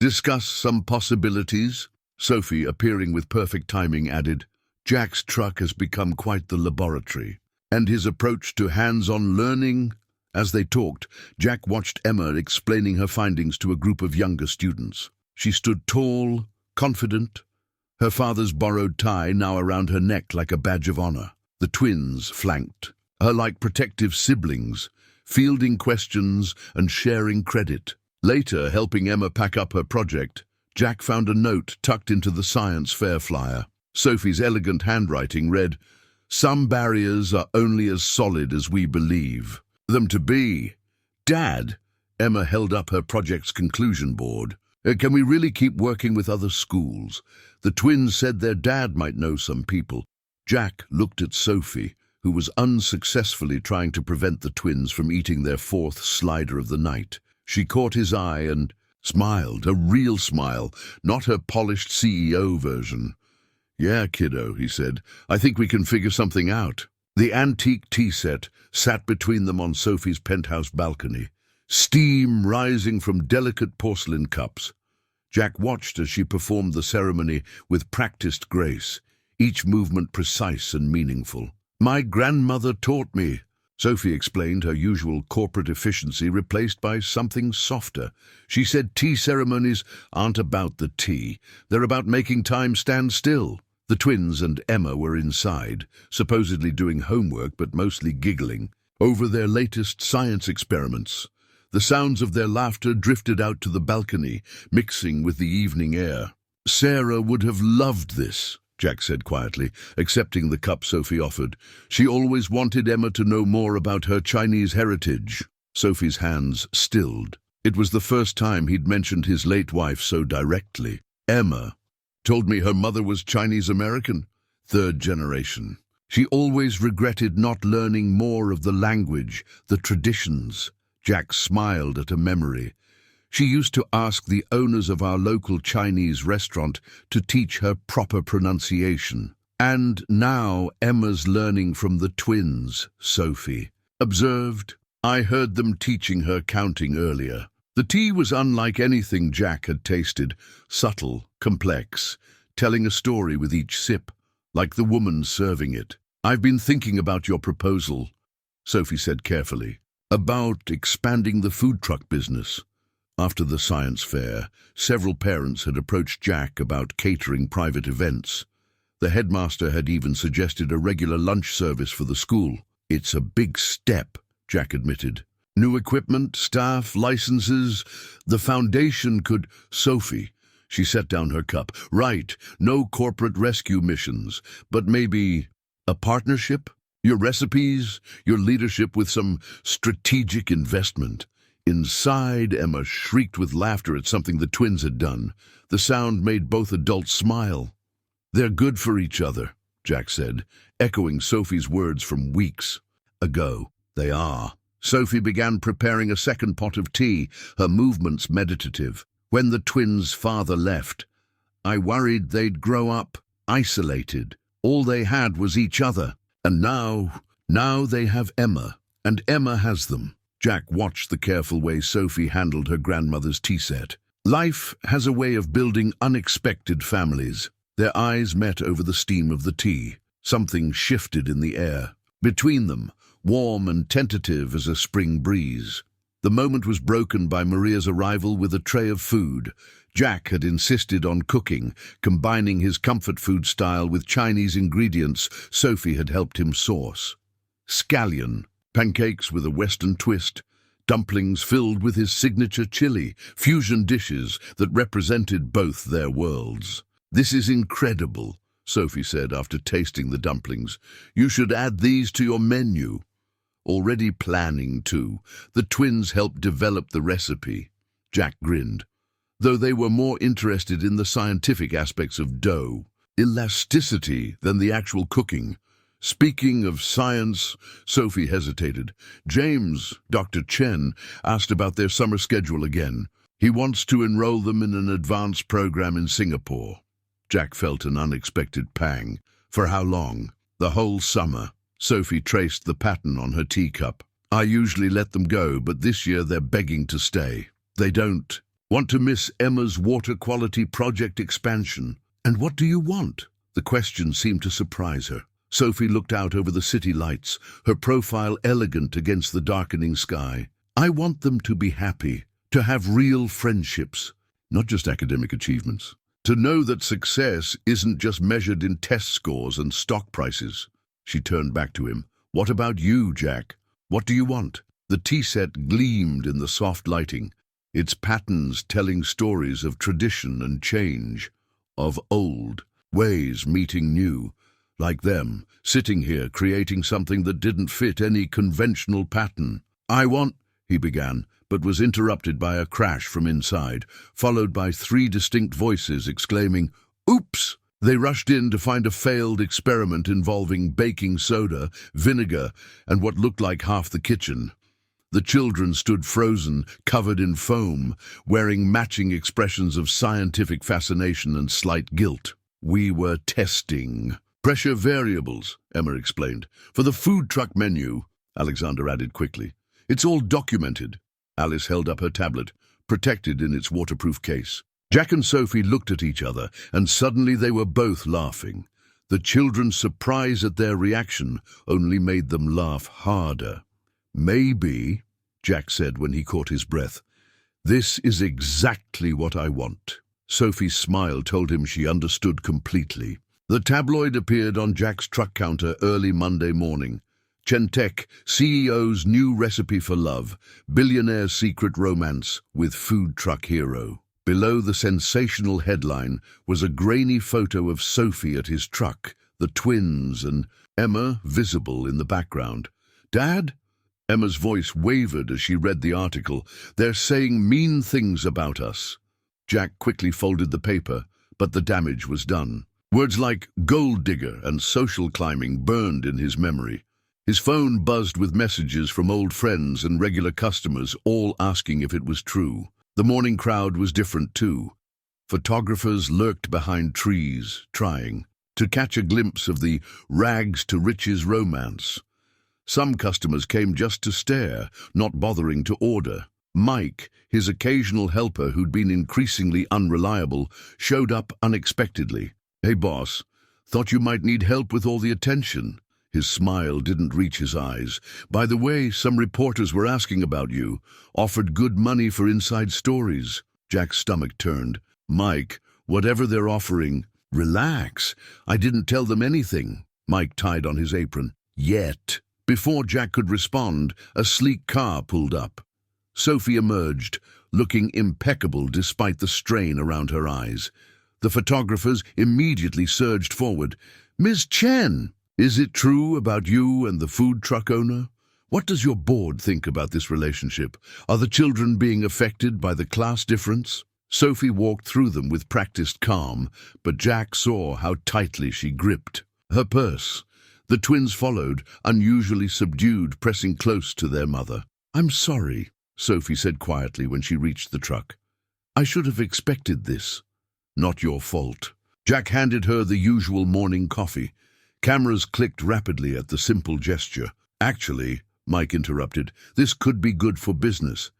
discuss some possibilities." Sophie, appearing with perfect timing, added, "Jack's truck has become quite the laboratory, and his approach to hands-on learning." As they talked, Jack watched Emma explaining her findings to a group of younger students. She stood tall, confident, her father's borrowed tie now around her neck like a badge of honor. The twins flanked her like protective siblings, fielding questions and sharing credit. Later, helping Emma pack up her project, Jack found a note tucked into the science fair flyer. Sophie's elegant handwriting read, "Some barriers are only as solid as we believe them to be." "Dad," Emma held up her project's conclusion board. Can we really keep working with other schools? The twins said their dad might know some people." Jack looked at Sophie, who was unsuccessfully trying to prevent the twins from eating their fourth slider of the night. She caught his eye and smiled, a real smile, not her polished CEO version. "Yeah, kiddo," he said. "I think we can figure something out." The antique tea set sat between them on Sophie's penthouse balcony, steam rising from delicate porcelain cups. Jack watched as she performed the ceremony with practiced grace, each movement precise and meaningful. "My grandmother taught me," Sophie explained, her usual corporate efficiency replaced by something softer. She said tea ceremonies aren't about the tea, they're about making time stand still. The twins and Emma were inside, supposedly doing homework but mostly giggling over their latest science experiments. The sounds of their laughter drifted out to the balcony, mixing with the evening air. "Sarah would have loved this," Jack said quietly, accepting the cup Sophie offered. She always wanted Emma to know more about her Chinese heritage. Sophie's hands stilled. It was the first time he'd mentioned his late wife so directly. "Emma told me her mother was Chinese American, third generation. She always regretted not learning more of the language, the traditions." Jack smiled at a memory. "She used to ask the owners of our local Chinese restaurant to teach her proper pronunciation. And now Emma's learning from the twins," Sophie observed. "I heard them teaching her counting earlier." The tea was unlike anything Jack had tasted, subtle, complex, telling a story with each sip, like the woman serving it. "I've been thinking about your proposal," Sophie said carefully, "about expanding the food truck business." After the science fair, several parents had approached Jack about catering private events. The headmaster had even suggested a regular lunch service for the school. "It's a big step," Jack admitted. "New equipment, staff, licenses. The foundation could—" "Sophie," she set down her cup. "Right, no corporate rescue missions, but maybe a partnership? Your recipes, your leadership with some strategic investment." Inside, Emma shrieked with laughter at something the twins had done. The sound made both adults smile. "They're good for each other," Jack said, echoing Sophie's words from weeks ago. "They are." Sophie began preparing a second pot of tea, her movements meditative. "When the twins' father left, I worried they'd grow up isolated. All they had was each other. And now they have Emma, and Emma has them." Jack watched the careful way Sophie handled her grandmother's tea set. Life has a way of building unexpected families. Their eyes met over the steam of the tea. Something shifted in the air. Between them, warm and tentative as a spring breeze. The moment was broken by Maria's arrival with a tray of food. Jack had insisted on cooking, combining his comfort food style with Chinese ingredients Sophie had helped him source. Scallion, pancakes with a Western twist, dumplings filled with his signature chili, fusion dishes that represented both their worlds. "This is incredible," Sophie said after tasting the dumplings. "You should add these to your menu." Already planning to, the twins helped develop the recipe. Jack grinned, though they were more interested in the scientific aspects of dough, elasticity than the actual cooking. "Speaking of science," Sophie hesitated. "James, Dr. Chen, asked about their summer schedule again. He wants to enroll them in an advanced program in Singapore." Jack felt an unexpected pang. "For how long?" "The whole summer." Sophie traced the pattern on her teacup. "I usually let them go, but this year they're begging to stay. They don't want to miss Emma's water quality project expansion." "And what do you want?" The question seemed to surprise her. Sophie looked out over the city lights, her profile elegant against the darkening sky. "I want them to be happy, to have real friendships, not just academic achievements. To know that success isn't just measured in test scores and stock prices." She turned back to him. "What about you, Jack? What do you want?" The tea set gleamed in the soft lighting. its patterns telling stories of tradition and change, of old ways meeting new, like them, sitting here creating something that didn't fit any conventional pattern. He began, but was interrupted by a crash from inside, followed by 3 distinct voices exclaiming, "Oops!" They rushed in to find a failed experiment involving baking soda, vinegar, and what looked like half the kitchen. The children stood frozen, covered in foam, wearing matching expressions of scientific fascination and slight guilt. "We were testing pressure variables," Emma explained. "For the food truck menu," Alexander added quickly. "It's all documented." Alice held up her tablet, protected in its waterproof case. Jack and Sophie looked at each other, and suddenly they were both laughing. The children's surprise at their reaction only made them laugh harder. "Maybe," Jack said when he caught his breath, "this is exactly what I want." Sophie's smile told him she understood completely. The tabloid appeared on Jack's truck counter early Monday morning. Chentech, CEO's new recipe for love, billionaire secret romance with food truck hero. Below the sensational headline was a grainy photo of Sophie at his truck, the twins, and Emma visible in the background. "Dad?" Emma's voice wavered as she read the article. "They're saying mean things about us." Jack quickly folded the paper, but the damage was done. Words like gold digger and social climbing burned in his memory. His phone buzzed with messages from old friends and regular customers, all asking if it was true. The morning crowd was different too. Photographers lurked behind trees, trying to catch a glimpse of the rags to riches romance. Some customers came just to stare, not bothering to order. Mike, his occasional helper who'd been increasingly unreliable, showed up unexpectedly. "Hey boss, thought you might need help with all the attention." His smile didn't reach his eyes. "By the way, some reporters were asking about you. Offered good money for inside stories." Jack's stomach turned. "Mike, whatever they're offering..." "Relax. I didn't tell them anything." Mike tied on his apron. "Yet." Before Jack could respond, a sleek car pulled up. Sophie emerged, looking impeccable despite the strain around her eyes. The photographers immediately surged forward. "Ms. Chen! Is it true about you and the food truck owner? What does your board think about this relationship? Are the children being affected by the class difference?" Sophie walked through them with practiced calm, but Jack saw how tightly she gripped her purse. The twins followed, unusually subdued, pressing close to their mother. "I'm sorry," Sophie said quietly when she reached the truck. "I should have expected this." "Not your fault." Jack handed her the usual morning coffee. Cameras clicked rapidly at the simple gesture. "Actually," Mike interrupted, "this could be good for business.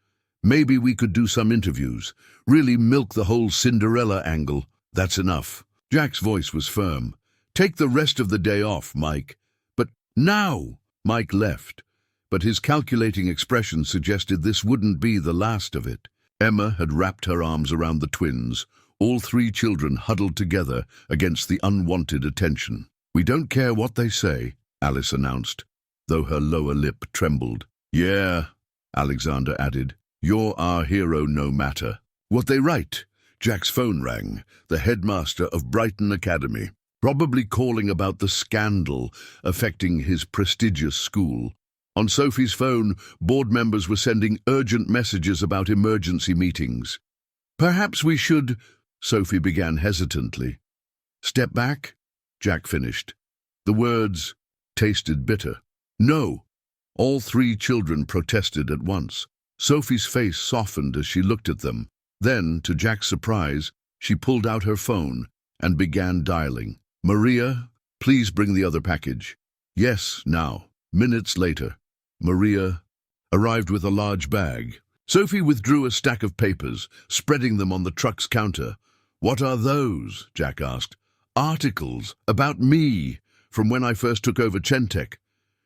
Maybe we could do some interviews. Really milk the whole Cinderella angle." "That's enough." Jack's voice was firm. "Take the rest of the day off, Mike." "But now!" Mike left, but his calculating expression suggested this wouldn't be the last of it. Emma had wrapped her arms around the twins, all 3 children huddled together against the unwanted attention. "We don't care what they say," Alice announced, though her lower lip trembled. "Yeah," Alexander added, "you're our hero no matter." "What they write?" Jack's phone rang, the headmaster of Brighton Academy, probably calling about the scandal affecting his prestigious school. On Sophie's phone, board members were sending urgent messages about emergency meetings. "Perhaps we should..." Sophie began hesitantly. "Step back?" Jack finished. The words tasted bitter. "No!" All 3 children protested at once. Sophie's face softened as she looked at them. Then, to Jack's surprise, she pulled out her phone and began dialing. "Maria, please bring the other package." "Yes, now." Minutes later, Maria arrived with a large bag. Sophie withdrew a stack of papers, spreading them on the truck's counter. "What are those?" Jack asked. "Articles about me, from when I first took over Chentech."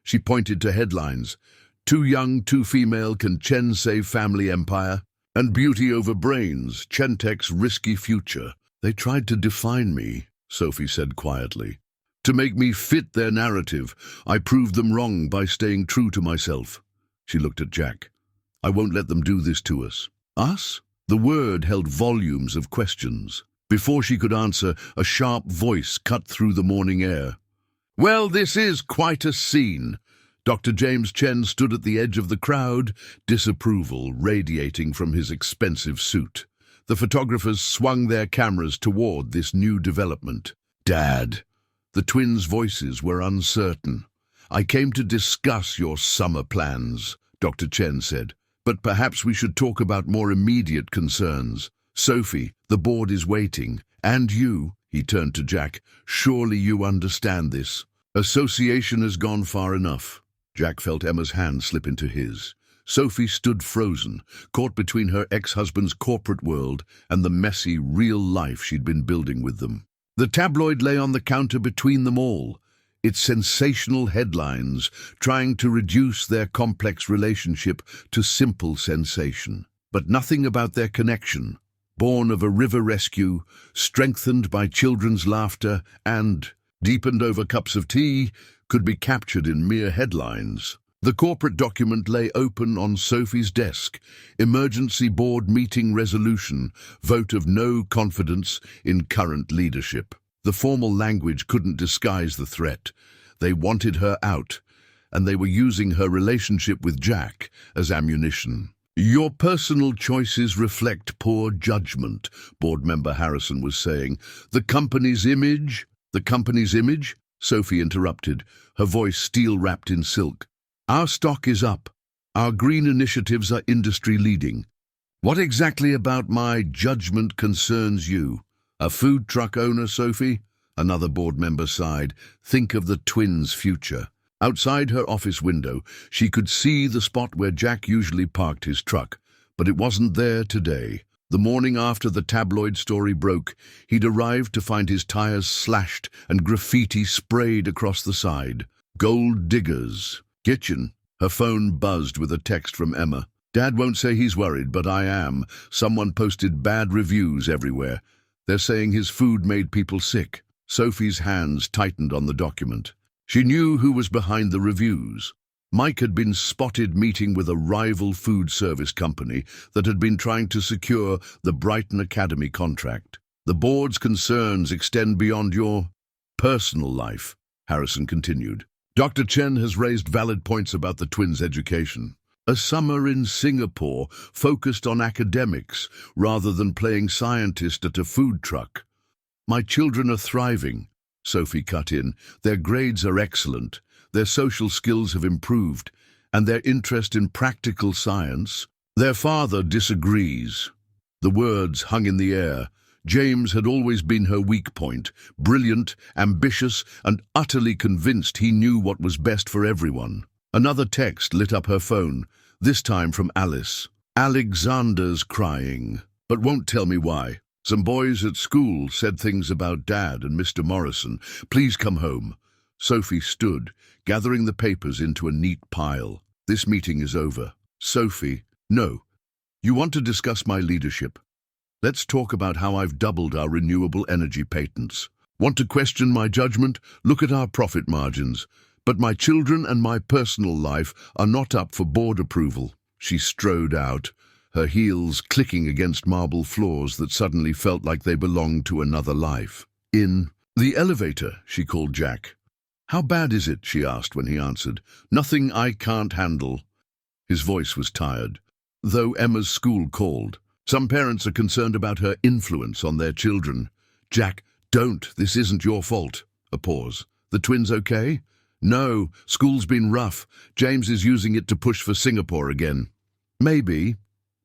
She pointed to headlines. "Too young, too female, can Chen save family empire?" And "Beauty over brains, Chentech's risky future." "They tried to define me," Sophie said quietly. "To make me fit their narrative. I proved them wrong by staying true to myself." She looked at Jack. "I won't let them do this to us." Us? The word held volumes of questions. Before she could answer, a sharp voice cut through the morning air. Well, this is quite a scene. Dr. James Chen stood at the edge of the crowd, disapproval radiating from his expensive suit. The photographers swung their cameras toward this new development. Dad. The twins' voices were uncertain. I came to discuss your summer plans, Dr. Chen said. But perhaps we should talk about more immediate concerns. Sophie, the board is waiting. And you, he turned to Jack, surely you understand this. Association has gone far enough. Jack felt Emma's hand slip into his. Sophie stood frozen, caught between her ex-husband's corporate world and the messy, real life she'd been building with them. The tabloid lay on the counter between them all, its sensational headlines trying to reduce their complex relationship to simple sensation. But nothing about their connection, born of a river rescue, strengthened by children's laughter and deepened over cups of tea, could be captured in mere headlines. The corporate document lay open on Sophie's desk. Emergency board meeting resolution, vote of no confidence in current leadership. The formal language couldn't disguise the threat. They wanted her out, and they were using her relationship with Jack as ammunition. Your personal choices reflect poor judgment, board member Harrison was saying. The company's image? Sophie interrupted, her voice steel-wrapped in silk. Our stock is up. Our green initiatives are industry-leading. What exactly about my judgment concerns you? A food truck owner, Sophie? Another board member sighed. Think of the twins' future. Outside her office window, she could see the spot where Jack usually parked his truck, but it wasn't there today. The morning after the tabloid story broke, he'd arrived to find his tires slashed and graffiti sprayed across the side. Gold diggers. Kitchen. Her phone buzzed with a text from Emma. Dad won't say he's worried, but I am. Someone posted bad reviews everywhere. They're saying his food made people sick. Sophie's hands tightened on the document. She knew who was behind the reviews. Mike had been spotted meeting with a rival food service company that had been trying to secure the Brighton Academy contract. The board's concerns extend beyond your personal life, Harrison continued. Dr. Chen has raised valid points about the twins' education. A summer in Singapore focused on academics rather than playing scientist at a food truck. My children are thriving, Sophie cut in. Their grades are excellent. Their social skills have improved, and their interest in practical science. Their father disagrees. The words hung in the air. James had always been her weak point, brilliant, ambitious, and utterly convinced he knew what was best for everyone. Another text lit up her phone, this time from Alice. Alexander's crying, but won't tell me why. Some boys at school said things about Dad and Mr. Morrison. Please come home. Sophie stood, gathering the papers into a neat pile. This meeting is over. Sophie, no. You want to discuss my leadership? Let's talk about how I've doubled our renewable energy patents. Want to question my judgment? Look at our profit margins. But my children and my personal life are not up for board approval. She strode out, her heels clicking against marble floors that suddenly felt like they belonged to another life. In the elevator, she called Jack. How bad is it? She asked when he answered. Nothing I can't handle. His voice was tired. Though Emma's school called. Some parents are concerned about her influence on their children. Jack, don't. This isn't your fault. A pause. The twins okay? No, school's been rough. James is using it to push for Singapore again. Maybe.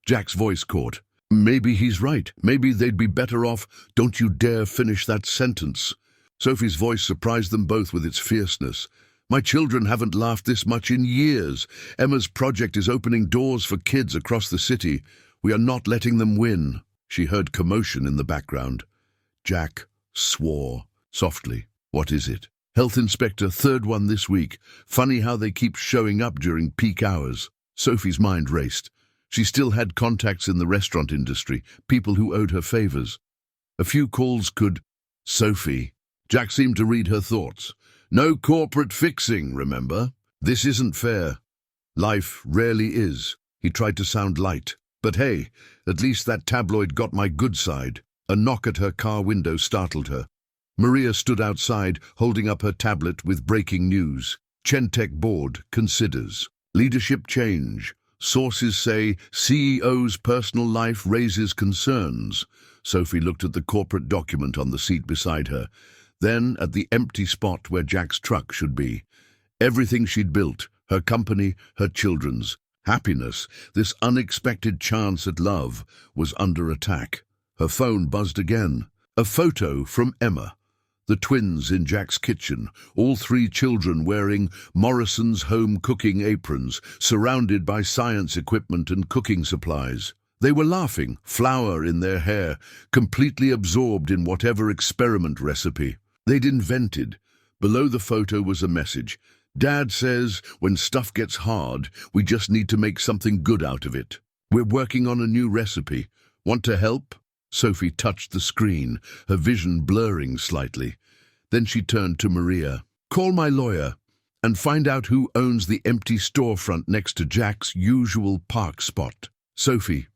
Jack's voice caught. Maybe he's right. Maybe they'd be better off. Don't you dare finish that sentence. Sophie's voice surprised them both with its fierceness. My children haven't laughed this much in years. Emma's project is opening doors for kids across the city. We are not letting them win. She heard commotion in the background. Jack swore softly. What is it? Health inspector, third one this week. Funny how they keep showing up during peak hours. Sophie's mind raced. She still had contacts in the restaurant industry, people who owed her favors. A few calls could... Sophie. Jack seemed to read her thoughts. No corporate fixing, remember? This isn't fair. Life rarely is. He tried to sound light. But hey, at least that tabloid got my good side. A knock at her car window startled her. Maria stood outside, holding up her tablet with breaking news. Chentech board considers leadership change. Sources say CEO's personal life raises concerns. Sophie looked at the corporate document on the seat beside her, then at the empty spot where Jack's truck should be. Everything she'd built, her company, her children's happiness, this unexpected chance at love, was under attack. Her phone buzzed again. A photo from Emma. The twins in Jack's kitchen, all three children wearing Morrison's home cooking aprons, surrounded by science equipment and cooking supplies. They were laughing, flour in their hair, completely absorbed in whatever experiment recipe they'd invented. Below the photo was a message. Dad says, when stuff gets hard, we just need to make something good out of it. We're working on a new recipe. Want to help? Sophie touched the screen, her vision blurring slightly. Then she turned to Maria. Call my lawyer and find out who owns the empty storefront next to Jack's usual park spot. Sophie,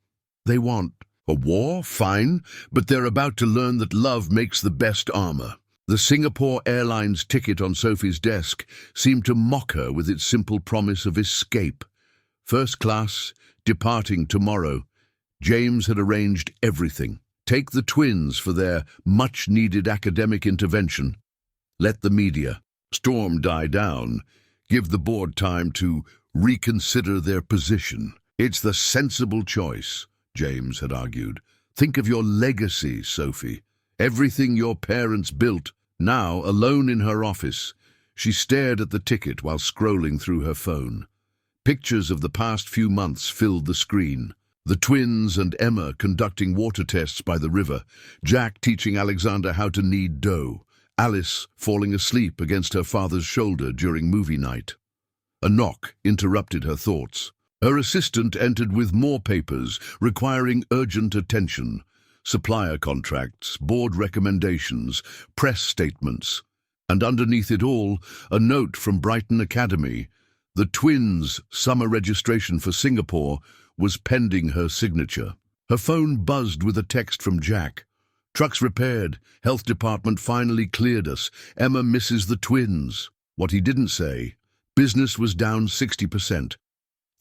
they want a war? Fine, but they're about to learn that love makes the best armor. The Singapore Airlines ticket on Sophie's desk seemed to mock her with its simple promise of escape. First class, departing tomorrow. James had arranged everything. Take the twins for their much-needed academic intervention. Let the media storm die down. Give the board time to reconsider their position. It's the sensible choice, James had argued. Think of your legacy, Sophie. Everything your parents built. Now, alone in her office, she stared at the ticket while scrolling through her phone. Pictures of the past few months filled the screen. The twins and Emma conducting water tests by the river, Jack teaching Alexander how to knead dough, Alice falling asleep against her father's shoulder during movie night. A knock interrupted her thoughts. Her assistant entered with more papers requiring urgent attention. Supplier contracts, board recommendations, press statements, and underneath it all, a note from Brighton Academy. The twins' summer registration for Singapore was pending her signature. Her phone buzzed with a text from Jack. Trucks repaired. Health department finally cleared us. Emma misses the twins. What he didn't say, business was down 60%.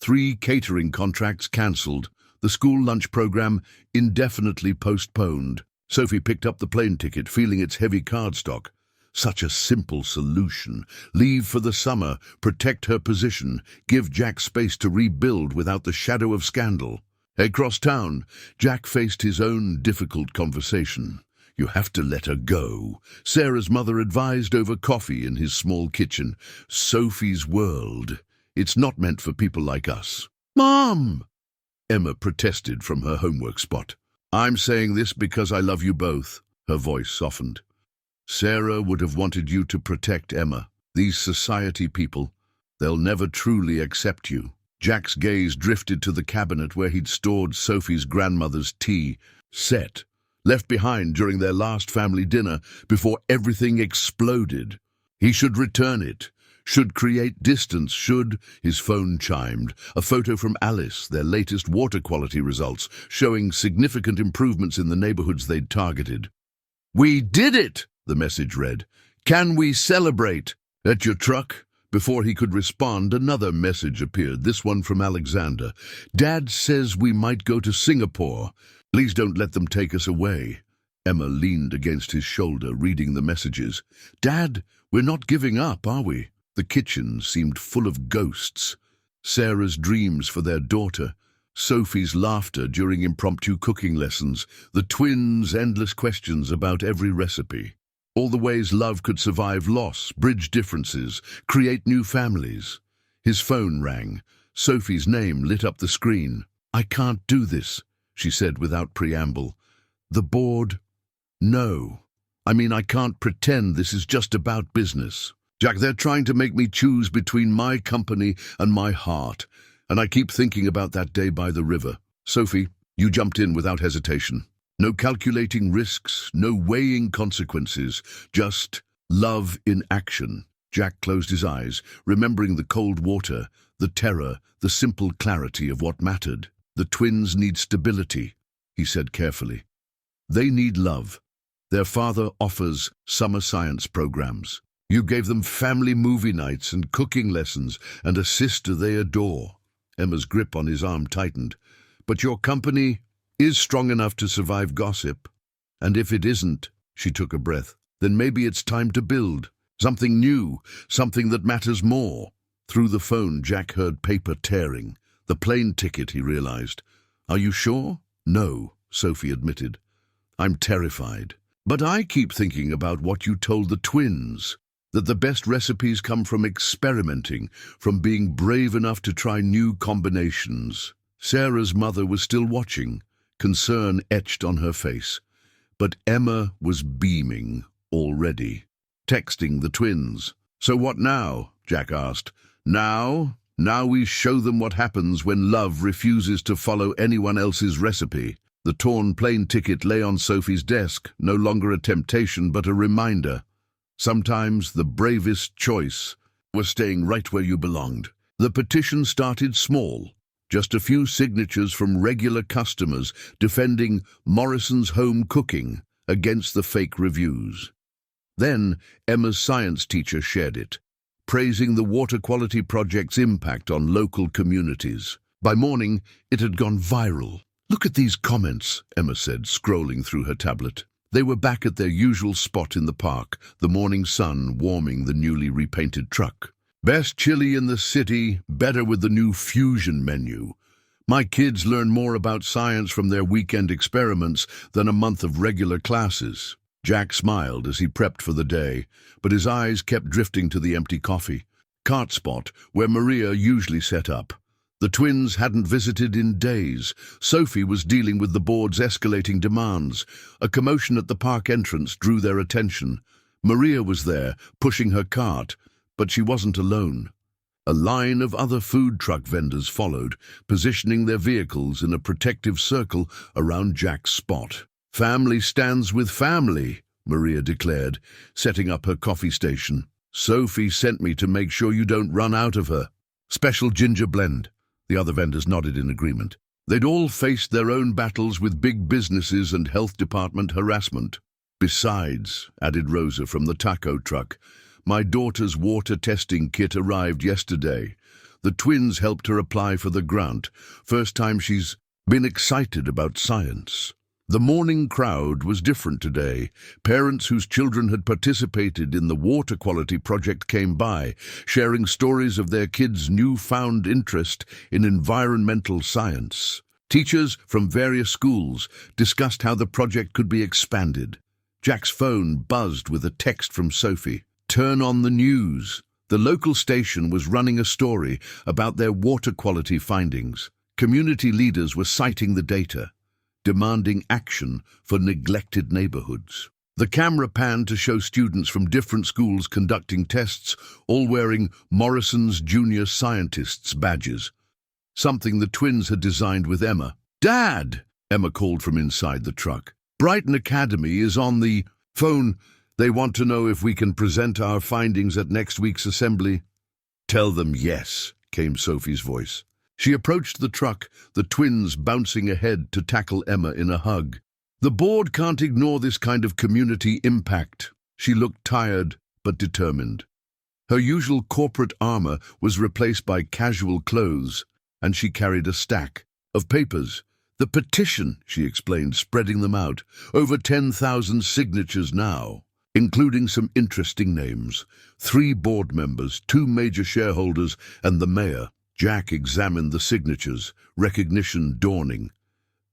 3 catering contracts cancelled. The school lunch program indefinitely postponed. Sophie picked up the plane ticket, feeling its heavy cardstock. Such a simple solution. Leave for the summer, protect her position, give Jack space to rebuild without the shadow of scandal. Across town, Jack faced his own difficult conversation. You have to let her go, Sarah's mother advised over coffee in his small kitchen. Sophie's world. It's not meant for people like us. Mom! Emma protested from her homework spot. I'm saying this because I love you both. Her voice softened. Sarah would have wanted you to protect Emma. These society people, they'll never truly accept you. Jack's gaze drifted to the cabinet where he'd stored Sophie's grandmother's tea set, left behind during their last family dinner before everything exploded. He should return it, should create distance, his phone chimed. A photo from Alice, their latest water quality results, showing significant improvements in the neighborhoods they'd targeted. We did it! The message read. Can we celebrate? At your truck? Before he could respond, another message appeared, this one from Alexander. Dad says we might go to Singapore. Please don't let them take us away. Emma leaned against his shoulder, reading the messages. Dad, we're not giving up, are we? The kitchen seemed full of ghosts. Sarah's dreams for their daughter, Sophie's laughter during impromptu cooking lessons, the twins' endless questions about every recipe. All the ways love could survive loss, bridge differences, create new families. His phone rang. Sophie's name lit up the screen. I can't do this, she said without preamble. The board? No. I can't pretend this is just about business. Jack, they're trying to make me choose between my company and my heart, and I keep thinking about that day by the river. Sophie, you jumped in without hesitation. No calculating risks, no weighing consequences, just love in action. Jack closed his eyes, remembering the cold water, the terror, the simple clarity of what mattered. The twins need stability, he said carefully. They need love. Their father offers summer science programs. You gave them family movie nights and cooking lessons and a sister they adore. Emma's grip on his arm tightened. But your company is strong enough to survive gossip. And if it isn't, she took a breath, then maybe it's time to build. Something new, something that matters more. Through the phone, Jack heard paper tearing. The plane ticket, he realized. Are you sure? No, Sophie admitted. I'm terrified. But I keep thinking about what you told the twins, that the best recipes come from experimenting, from being brave enough to try new combinations. Sarah's mother was still watching, concern etched on her face. But Emma was beaming already, texting the twins. So what now? Jack asked. Now we show them what happens when love refuses to follow anyone else's recipe. The torn plane ticket lay on Sophie's desk, no longer a temptation but a reminder. Sometimes the bravest choice was staying right where you belonged. The petition started small, just a few signatures from regular customers defending Morrison's home cooking against the fake reviews. Then Emma's science teacher shared it, praising the water quality project's impact on local communities. By morning, it had gone viral. Look at these comments, Emma said, scrolling through her tablet. They were back at their usual spot in the park, the morning sun warming the newly repainted truck. Best chili in the city, better with the new fusion menu. My kids learn more about science from their weekend experiments than a month of regular classes. Jack smiled as he prepped for the day, but his eyes kept drifting to the empty coffee cart spot where Maria usually set up. The twins hadn't visited in days. Sophie was dealing with the board's escalating demands. A commotion at the park entrance drew their attention. Maria was there, pushing her cart, but she wasn't alone. A line of other food truck vendors followed, positioning their vehicles in a protective circle around Jack's spot. Family stands with family, Maria declared, setting up her coffee station. Sophie sent me to make sure you don't run out of her. Special ginger blend. The other vendors nodded in agreement. They'd all faced their own battles with big businesses and health department harassment. Besides, added Rosa from the taco truck, my daughter's water testing kit arrived yesterday. The twins helped her apply for the grant. First time she's been excited about science. The morning crowd was different today. Parents whose children had participated in the water quality project came by, sharing stories of their kids' newfound interest in environmental science. Teachers from various schools discussed how the project could be expanded. Jack's phone buzzed with a text from Sophie. Turn on the news. The local station was running a story about their water quality findings. Community leaders were citing the data, demanding action for neglected neighborhoods. The camera panned to show students from different schools conducting tests, all wearing Morrison's Junior Scientists badges, something the twins had designed with Emma. Dad, Emma called from inside the truck. Brighton Academy is on the phone. They want to know if we can present our findings at next week's assembly. Tell them yes, came Sophie's voice. She approached the truck, the twins bouncing ahead to tackle Emma in a hug. The board can't ignore this kind of community impact. She looked tired but determined. Her usual corporate armor was replaced by casual clothes, and she carried a stack of papers. The petition, she explained, spreading them out. Over 10,000 signatures now, including some interesting names. 3 board members, 2 major shareholders, and the mayor. Jack examined the signatures, recognition dawning.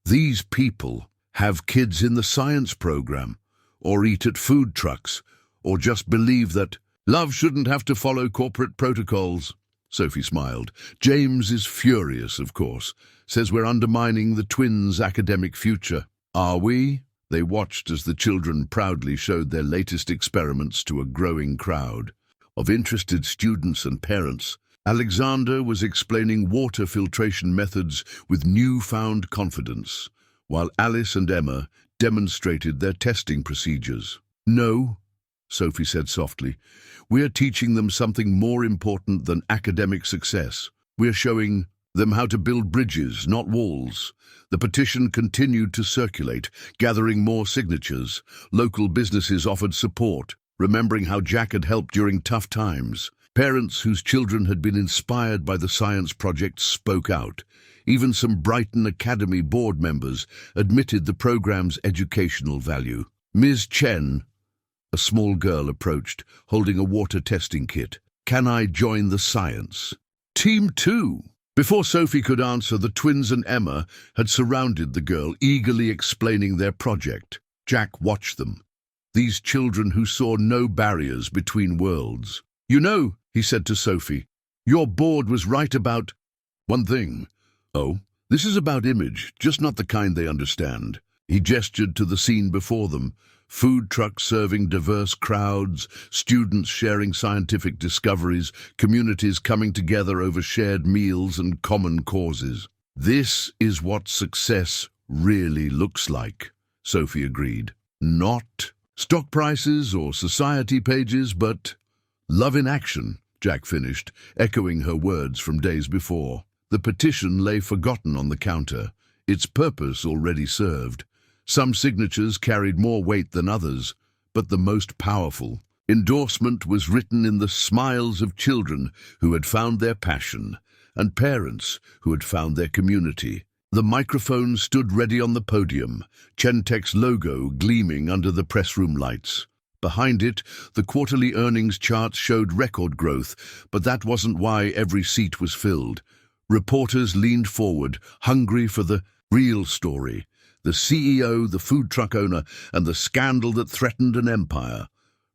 These people have kids in the science program, or eat at food trucks, or just believe that love shouldn't have to follow corporate protocols. Sophie smiled. James is furious, of course. Says we're undermining the twins' academic future. Are we? They watched as the children proudly showed their latest experiments to a growing crowd of interested students and parents. Alexander was explaining water filtration methods with newfound confidence, while Alice and Emma demonstrated their testing procedures. No, Sophie said softly, we're teaching them something more important than academic success. We're showing them how to build bridges, not walls. The petition continued to circulate, gathering more signatures. Local businesses offered support, remembering how Jack had helped during tough times. Parents whose children had been inspired by the science project spoke out. Even some Brighton Academy board members admitted the program's educational value. Ms. Chen, a small girl, approached, holding a water testing kit. "Can I join the science?" "Team 2. Before Sophie could answer, the twins and Emma had surrounded the girl, eagerly explaining their project. Jack watched them. These children who saw no barriers between worlds. "You know," he said to Sophie, "your board was right about one thing." "Oh, this is about image, just not the kind they understand." He gestured to the scene before them. Food trucks serving diverse crowds, students sharing scientific discoveries, communities coming together over shared meals and common causes. "This is what success really looks like," Sophie agreed. "Not stock prices or society pages, but love in action," Jack finished, echoing her words from days before. The petition lay forgotten on the counter, its purpose already served. Some signatures carried more weight than others, but the most powerful endorsement was written in the smiles of children who had found their passion and parents who had found their community. The microphone stood ready on the podium, Chentech's logo gleaming under the press room lights. Behind it, the quarterly earnings charts showed record growth, but that wasn't why every seat was filled. Reporters leaned forward, hungry for the real story. The CEO, the food truck owner, and the scandal that threatened an empire.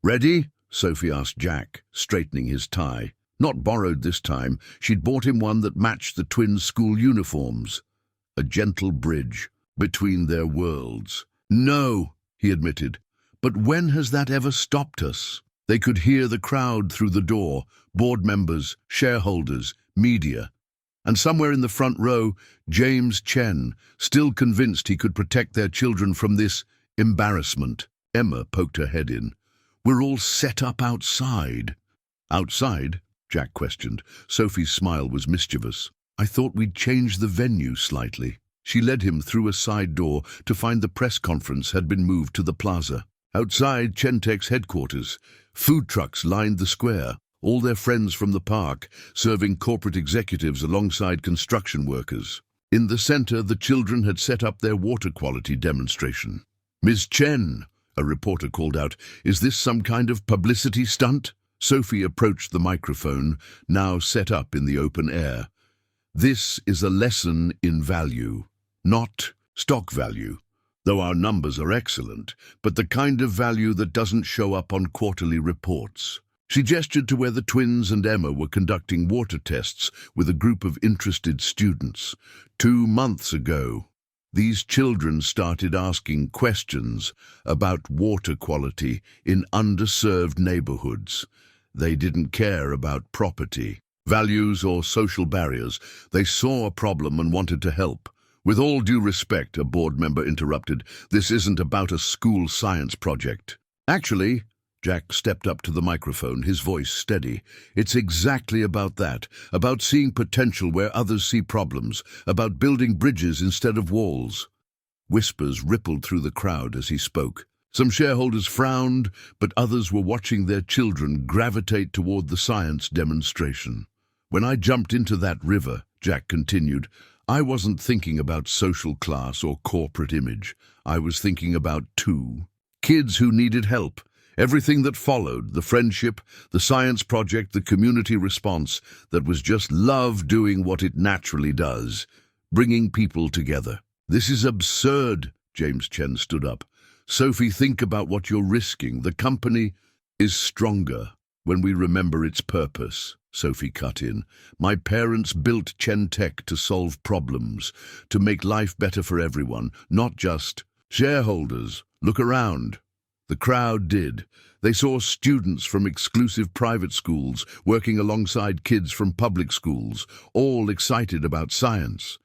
"Ready?" Sophie asked Jack, straightening his tie. Not borrowed this time, she'd bought him one that matched the twins' school uniforms. A gentle bridge between their worlds. "No," he admitted, "but when has that ever stopped us?" They could hear the crowd through the door, board members, shareholders, media. And somewhere in the front row, James Chen, still convinced he could protect their children from this embarrassment. Emma poked her head in. "We're all set up outside." "Outside?" Jack questioned. Sophie's smile was mischievous. "I thought we'd change the venue slightly." She led him through a side door to find the press conference had been moved to the plaza. Outside Chentech's headquarters, food trucks lined the square. All their friends from the park, serving corporate executives alongside construction workers. In the center, the children had set up their water quality demonstration. "Ms. Chen," a reporter called out, "is this some kind of publicity stunt?" Sophie approached the microphone, now set up in the open air. "This is a lesson in value, not stock value. Though our numbers are excellent, but the kind of value that doesn't show up on quarterly reports." She gestured to where the twins and Emma were conducting water tests with a group of interested students. 2 months ago, these children started asking questions about water quality in underserved neighborhoods. They didn't care about property, values, or social barriers. They saw a problem and wanted to help. "With all due respect," a board member interrupted, "this isn't about a school science project." "Actually," Jack stepped up to the microphone, his voice steady, "it's exactly about that, about seeing potential where others see problems, about building bridges instead of walls." Whispers rippled through the crowd as he spoke. Some shareholders frowned, but others were watching their children gravitate toward the science demonstration. "When I jumped into that river," Jack continued, "I wasn't thinking about social class or corporate image. I was thinking about 2 kids who needed help. Everything that followed, the friendship, the science project, the community response, that was just love doing what it naturally does, bringing people together." "This is absurd," James Chen stood up. "Sophie, think about what you're risking. The company is stronger when we remember its purpose." Sophie cut in. "My parents built Chentech to solve problems, to make life better for everyone, not just shareholders. Look around." The crowd did. They saw students from exclusive private schools working alongside kids from public schools, all excited about science.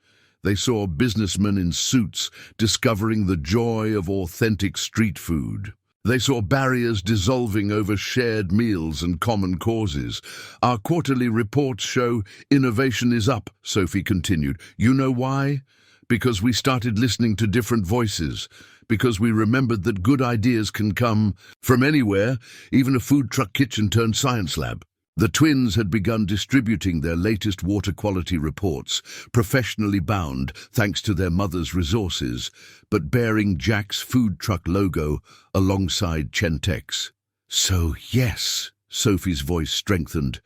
They saw businessmen in suits discovering the joy of authentic street food. They saw barriers dissolving over shared meals and common causes. Our quarterly reports show innovation is up, Sophie continued. You know why? Because we started listening to different voices. Because we remembered that good ideas can come from anywhere, even a food truck kitchen turned science lab. The twins had begun distributing their latest water quality reports, professionally bound thanks to their mother's resources, but bearing Jack's food truck logo alongside Chentex's. So yes, Sophie's voice strengthened,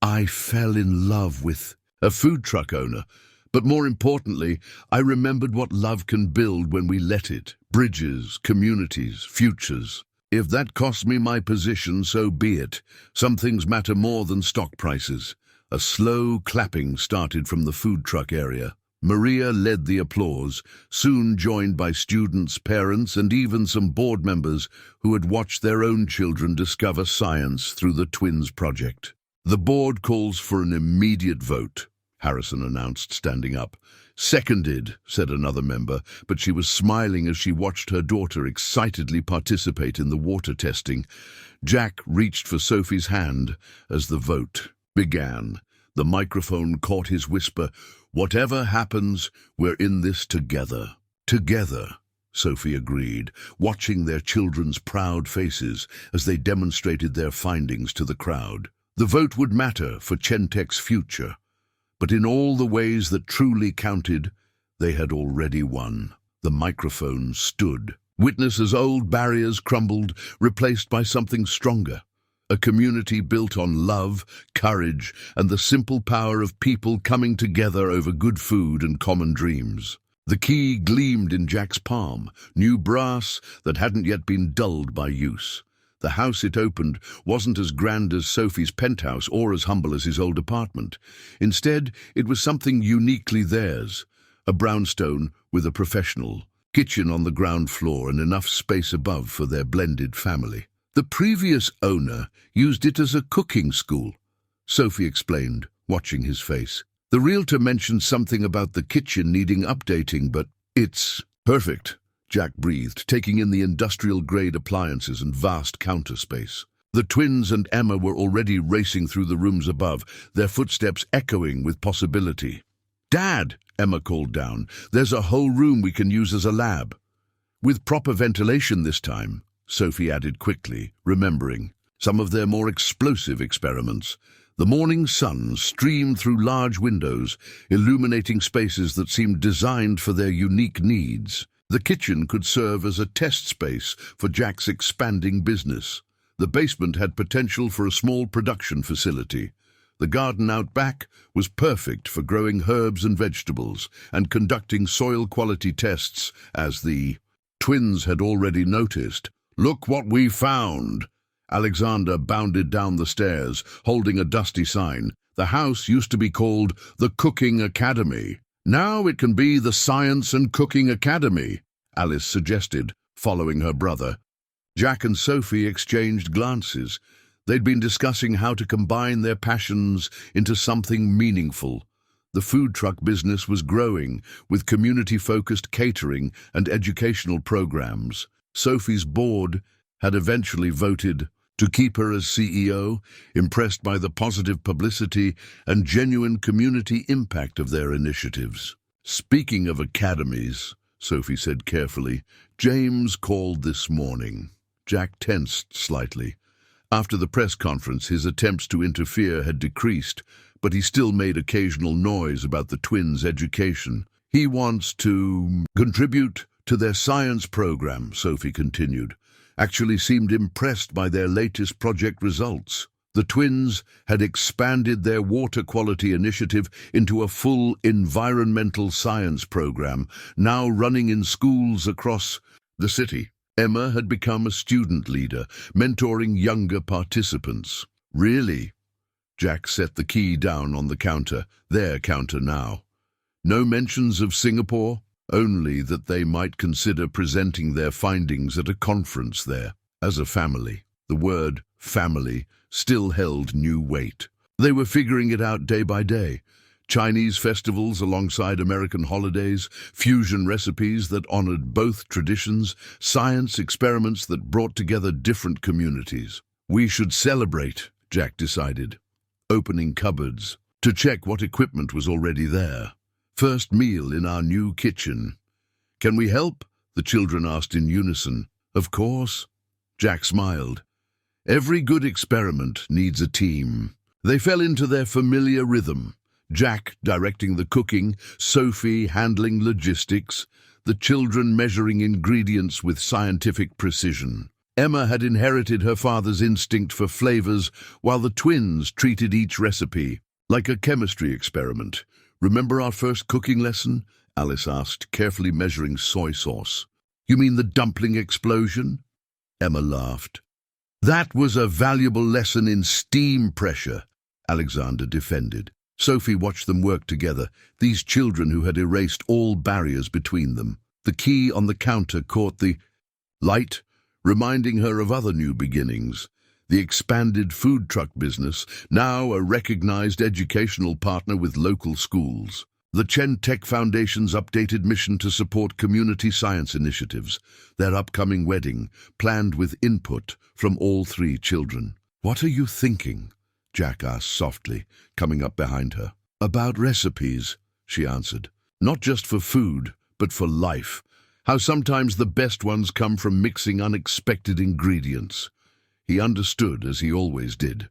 I fell in love with a food truck owner. But more importantly, I remembered what love can build when we let it. Bridges, communities, futures. If that costs me my position, so be it. Some things matter more than stock prices. A slow clapping started from the food truck area. Maria led the applause, soon joined by students, parents, and even some board members who had watched their own children discover science through the Twins project. The board calls for an immediate vote, Harrison announced, standing up. Seconded, said another member, but she was smiling as she watched her daughter excitedly participate in the water testing. Jack reached for Sophie's hand as the vote began. The microphone caught his whisper, "Whatever happens, we're in this together." Together, Sophie agreed, watching their children's proud faces as they demonstrated their findings to the crowd. The vote would matter for Chentex's future. But in all the ways that truly counted, they had already won. The microphone stood. Witness as old barriers crumbled, replaced by something stronger. A community built on love, courage, and the simple power of people coming together over good food and common dreams. The key gleamed in Jack's palm, new brass that hadn't yet been dulled by use. The house it opened wasn't as grand as Sophie's penthouse or as humble as his old apartment. Instead, it was something uniquely theirs. A brownstone with a professional kitchen on the ground floor and enough space above for their blended family. The previous owner used it as a cooking school, Sophie explained, watching his face. The realtor mentioned something about the kitchen needing updating, but it's perfect. Jack breathed, taking in the industrial-grade appliances and vast counter space. The twins and Emma were already racing through the rooms above, their footsteps echoing with possibility. "Dad," Emma called down, "there's a whole room we can use as a lab." "With proper ventilation this time," Sophie added quickly, remembering some of their more explosive experiments. The morning sun streamed through large windows, illuminating spaces that seemed designed for their unique needs. The kitchen could serve as a test space for Jack's expanding business. The basement had potential for a small production facility. The garden out back was perfect for growing herbs and vegetables and conducting soil quality tests, as the twins had already noticed. "Look what we found!" Alexander bounded down the stairs, holding a dusty sign. The house used to be called the Cooking Academy. "Now it can be the Science and Cooking Academy," Alice suggested, following her brother. Jack and Sophie exchanged glances. They'd been discussing how to combine their passions into something meaningful. The food truck business was growing, with community-focused catering and educational programs. Sophie's board had eventually voted to keep her as CEO, impressed by the positive publicity and genuine community impact of their initiatives. "Speaking of academies," Sophie said carefully, "James called this morning." Jack tensed slightly. After the press conference, his attempts to interfere had decreased, but he still made occasional noise about the twins' education. "He wants to contribute to their science program," Sophie continued. "Actually seemed impressed by their latest project results. The twins had expanded their water quality initiative into a full environmental science program, now running in schools across the city. Emma had become a student leader, mentoring younger participants." "Really?" Jack set the key down on the counter, their counter now. "No mentions of Singapore?" "Only that they might consider presenting their findings at a conference there, as a family." The word family still held new weight. They were figuring it out day by day. Chinese festivals alongside American holidays, fusion recipes that honored both traditions, science experiments that brought together different communities. We should celebrate, Jack decided, opening cupboards to check what equipment was already there. First meal in our new kitchen. Can we help? The children asked in unison. Of course. Jack smiled. Every good experiment needs a team. They fell into their familiar rhythm. Jack directing the cooking, Sophie handling logistics, the children measuring ingredients with scientific precision. Emma had inherited her father's instinct for flavors, while the twins treated each recipe like a chemistry experiment. Remember our first cooking lesson? Alice asked, carefully measuring soy sauce. You mean the dumpling explosion? Emma laughed. That was a valuable lesson in steam pressure, Alexander defended. Sophie watched them work together, these children who had erased all barriers between them. The key on the counter caught the light, reminding her of other new beginnings. The expanded food truck business, now a recognized educational partner with local schools. The Chen Tech Foundation's updated mission to support community science initiatives. Their upcoming wedding, planned with input from all three children. What are you thinking? Jack asked softly, coming up behind her. About recipes, she answered. Not just for food, but for life. How sometimes the best ones come from mixing unexpected ingredients. He understood, as he always did.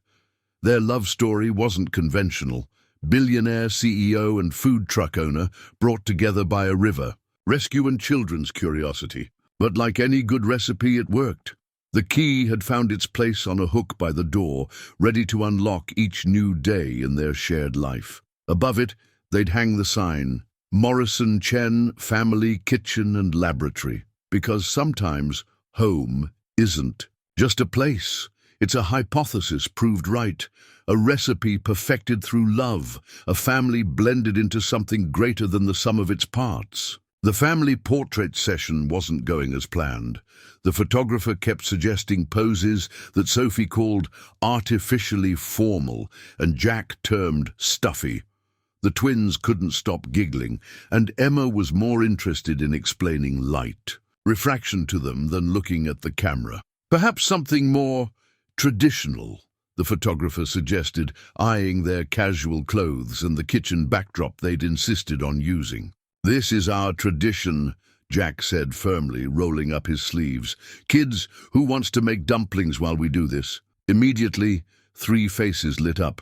Their love story wasn't conventional. Billionaire CEO and food truck owner brought together by a river. Rescue and children's curiosity. But like any good recipe, it worked. The key had found its place on a hook by the door, ready to unlock each new day in their shared life. Above it, they'd hang the sign, Morrison Chen Family Kitchen and Laboratory. Because sometimes home isn't just a place. It's a hypothesis proved right, a recipe perfected through love, a family blended into something greater than the sum of its parts. The family portrait session wasn't going as planned. The photographer kept suggesting poses that Sophie called artificially formal and Jack termed stuffy. The twins couldn't stop giggling, and Emma was more interested in explaining light, refraction to them than looking at the camera. Perhaps something more traditional, the photographer suggested, eyeing their casual clothes and the kitchen backdrop they'd insisted on using. This is our tradition, Jack said firmly, rolling up his sleeves. Kids, who wants to make dumplings while we do this? Immediately, three faces lit up.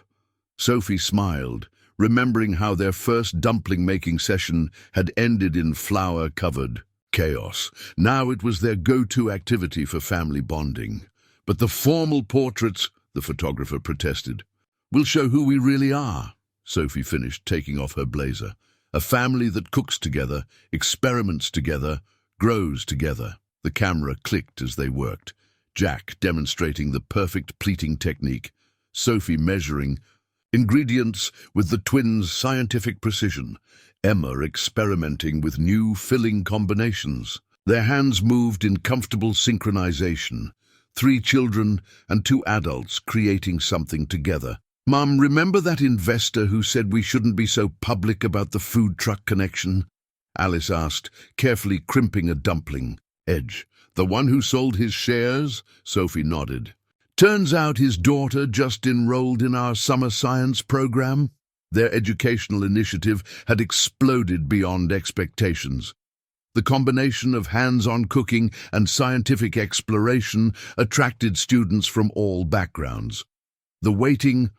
Sophie smiled, remembering how their first dumpling-making session had ended in flour-covered chaos. Now it was their go-to activity for family bonding. But the formal portraits, the photographer protested. We'll show who we really are, Sophie finished, taking off her blazer. A family that cooks together, experiments together, grows together. The camera clicked as they worked. Jack demonstrating the perfect pleating technique. Sophie measuring ingredients with the twins' scientific precision. Emma experimenting with new filling combinations. Their hands moved in comfortable synchronization. Three children and two adults creating something together. Mum, remember that investor who said we shouldn't be so public about the food truck connection? Alice asked, carefully crimping a dumpling edge. The one who sold his shares? Sophie nodded. Turns out his daughter just enrolled in our summer science program. Their educational initiative had exploded beyond expectations. The combination of hands-on cooking and scientific exploration attracted students from all backgrounds. The waiting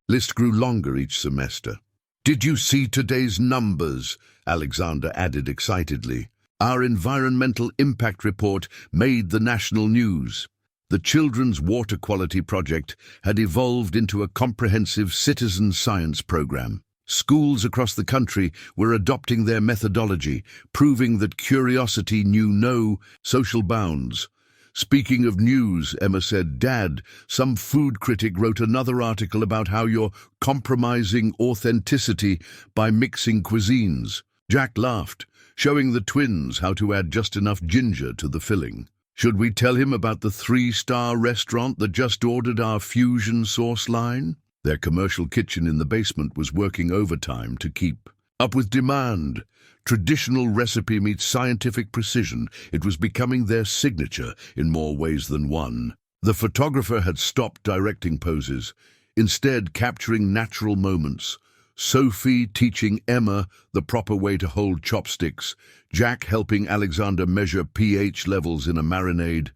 list grew longer each semester. Did you see today's numbers? Alexander added excitedly. Our environmental impact report made the national news. The Children's Water Quality Project had evolved into a comprehensive citizen science program. Schools across the country were adopting their methodology, proving that curiosity knew no social bounds. Speaking of news, Emma said, Dad, some food critic wrote another article about how you're compromising authenticity by mixing cuisines. Jack laughed, showing the twins how to add just enough ginger to the filling. Should we tell him about the 3-star restaurant that just ordered our fusion sauce line? Their commercial kitchen in the basement was working overtime to keep up with demand. Traditional recipe meets scientific precision. It was becoming their signature in more ways than one. The photographer had stopped directing poses, instead capturing natural moments. Sophie teaching Emma the proper way to hold chopsticks, Jack helping Alexander measure pH levels in a marinade,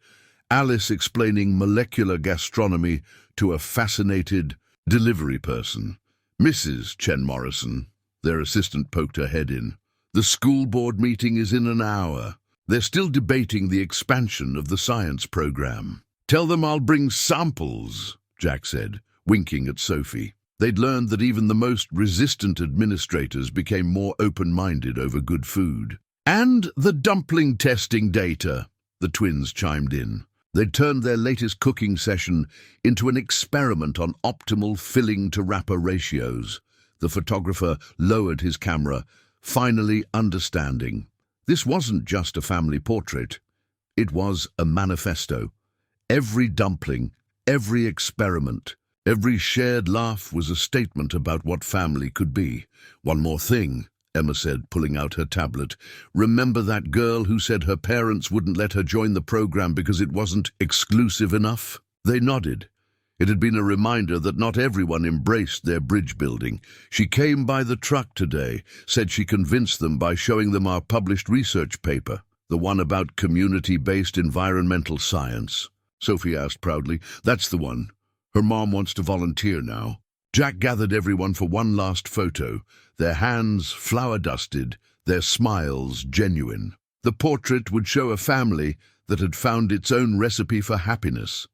Alice explaining molecular gastronomy to a fascinated delivery person. Mrs. Chen Morrison, their assistant, poked her head in. The school board meeting is in an hour. They're still debating the expansion of the science program. Tell them I'll bring samples, Jack said, winking at Sophie. They'd learned that even the most resistant administrators became more open-minded over good food. And the dumpling testing data, the twins chimed in. They'd turned their latest cooking session into an experiment on optimal filling-to-wrapper ratios. The photographer lowered his camera, finally understanding. This wasn't just a family portrait. It was a manifesto. Every dumpling, every experiment, every shared laugh was a statement about what family could be. One more thing, Emma said, pulling out her tablet. Remember that girl who said her parents wouldn't let her join the program because it wasn't exclusive enough? They nodded. It had been a reminder that not everyone embraced their bridge building. She came by the truck today, said she convinced them by showing them our published research paper, the one about community-based environmental science. Sophie asked proudly. That's the one. Her mom wants to volunteer now. Jack gathered everyone for one last photo, their hands flower-dusted, their smiles genuine. The portrait would show a family that had found its own recipe for happiness.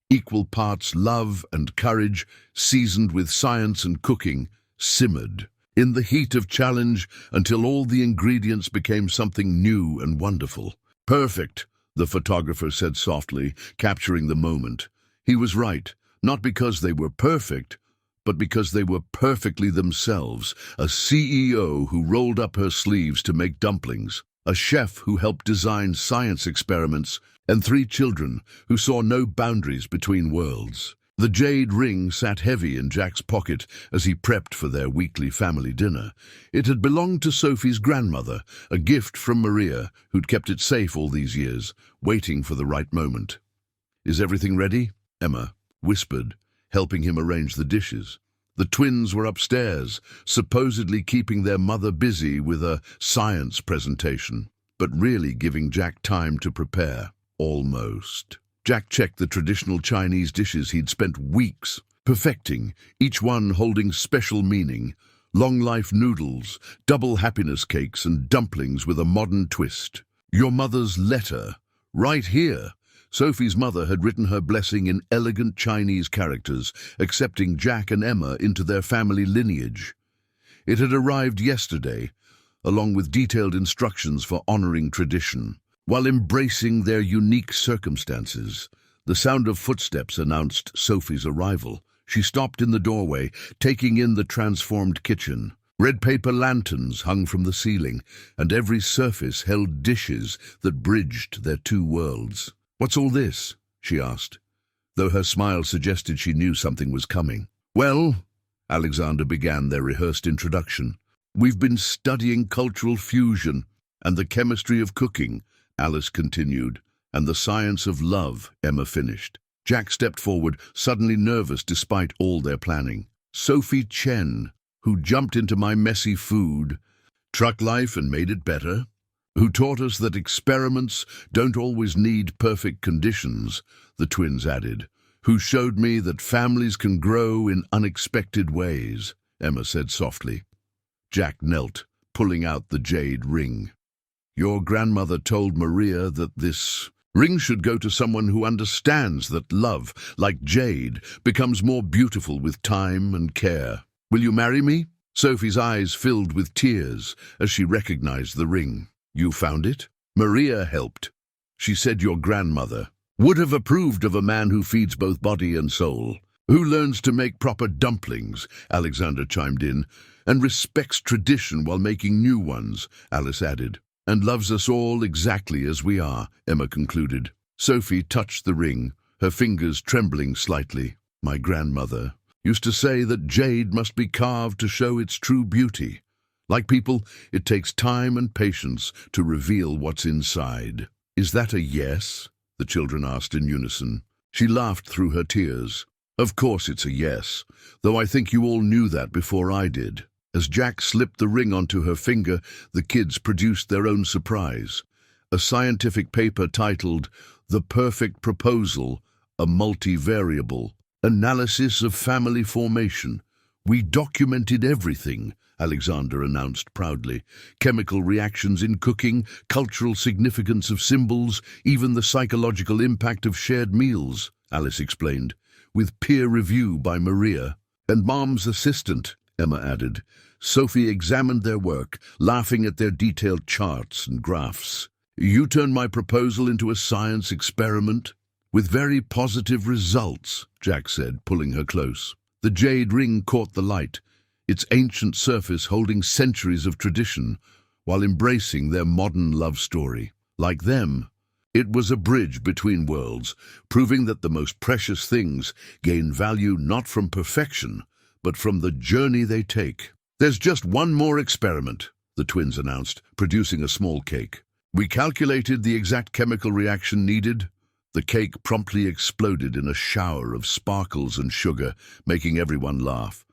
Equal parts love and courage, seasoned with science and cooking, simmered in the heat of challenge until all the ingredients became something new and wonderful. Perfect, the photographer said softly, capturing the moment. He was right, not because they were perfect, but because they were perfectly themselves. A CEO who rolled up her sleeves to make dumplings, a chef who helped design science experiments, and 3 children who saw no boundaries between worlds. The jade ring sat heavy in Jack's pocket as he prepped for their weekly family dinner. It had belonged to Sophie's grandmother, a gift from Maria, who'd kept it safe all these years, waiting for the right moment. Is everything ready? Emma whispered, helping him arrange the dishes. The twins were upstairs, supposedly keeping their mother busy with a science presentation, but really giving Jack time to prepare. Almost. Jack checked the traditional Chinese dishes he'd spent weeks perfecting, each one holding special meaning. Long-life noodles, double happiness cakes, and dumplings with a modern twist. Your mother's letter, right here. Sophie's mother had written her blessing in elegant Chinese characters, accepting Jack and Emma into their family lineage. It had arrived yesterday, along with detailed instructions for honoring tradition. While embracing their unique circumstances, the sound of footsteps announced Sophie's arrival. She stopped in the doorway, taking in the transformed kitchen. Red paper lanterns hung from the ceiling, and every surface held dishes that bridged their 2 worlds. "What's all this?" she asked, though her smile suggested she knew something was coming. "Well," Alexander began their rehearsed introduction, "we've been studying cultural fusion and the chemistry of cooking," Alice continued, "and the science of love," Emma finished. Jack stepped forward, suddenly nervous despite all their planning. "Sophie Chen, who jumped into my messy food, truck life and made it better, who taught us that experiments don't always need perfect conditions," the twins added, "who showed me that families can grow in unexpected ways," Emma said softly. Jack knelt, pulling out the jade ring. "Your grandmother told Maria that this ring should go to someone who understands that love, like jade, becomes more beautiful with time and care. Will you marry me?" Sophie's eyes filled with tears as she recognized the ring. "You found it?" "Maria helped. She said your grandmother would have approved of a man who feeds both body and soul, who learns to make proper dumplings," Alexander chimed in, "and respects tradition while making new ones," Alice added. "And loves us all exactly as we are," Emma concluded. Sophie touched the ring, her fingers trembling slightly. "My grandmother. used to say that jade must be carved to show its true beauty. Like people, it takes time and patience to reveal what's inside. Is that a yes? The children asked in unison. She laughed through her tears. Of course it's a yes, though I think you all knew that before I did. As Jack slipped the ring onto her finger, the kids produced their own surprise. A scientific paper titled The Perfect Proposal, a Multivariable Analysis of Family Formation. We documented everything, Alexander announced proudly. Chemical reactions in cooking, cultural significance of symbols, even the psychological impact of shared meals, Alice explained, with peer review by Maria. And Mom's assistant, Emma added. Sophie examined their work, laughing at their detailed charts and graphs. You turned my proposal into a science experiment? With very positive results, Jack said, pulling her close. The jade ring caught the light, its ancient surface holding centuries of tradition, while embracing their modern love story. Like them, it was a bridge between worlds, proving that the most precious things gain value not from perfection, but from the journey they take. There's just one more experiment, the twins announced, producing a small cake. We calculated the exact chemical reaction needed. The cake promptly exploded in a shower of sparkles and sugar, making everyone laugh.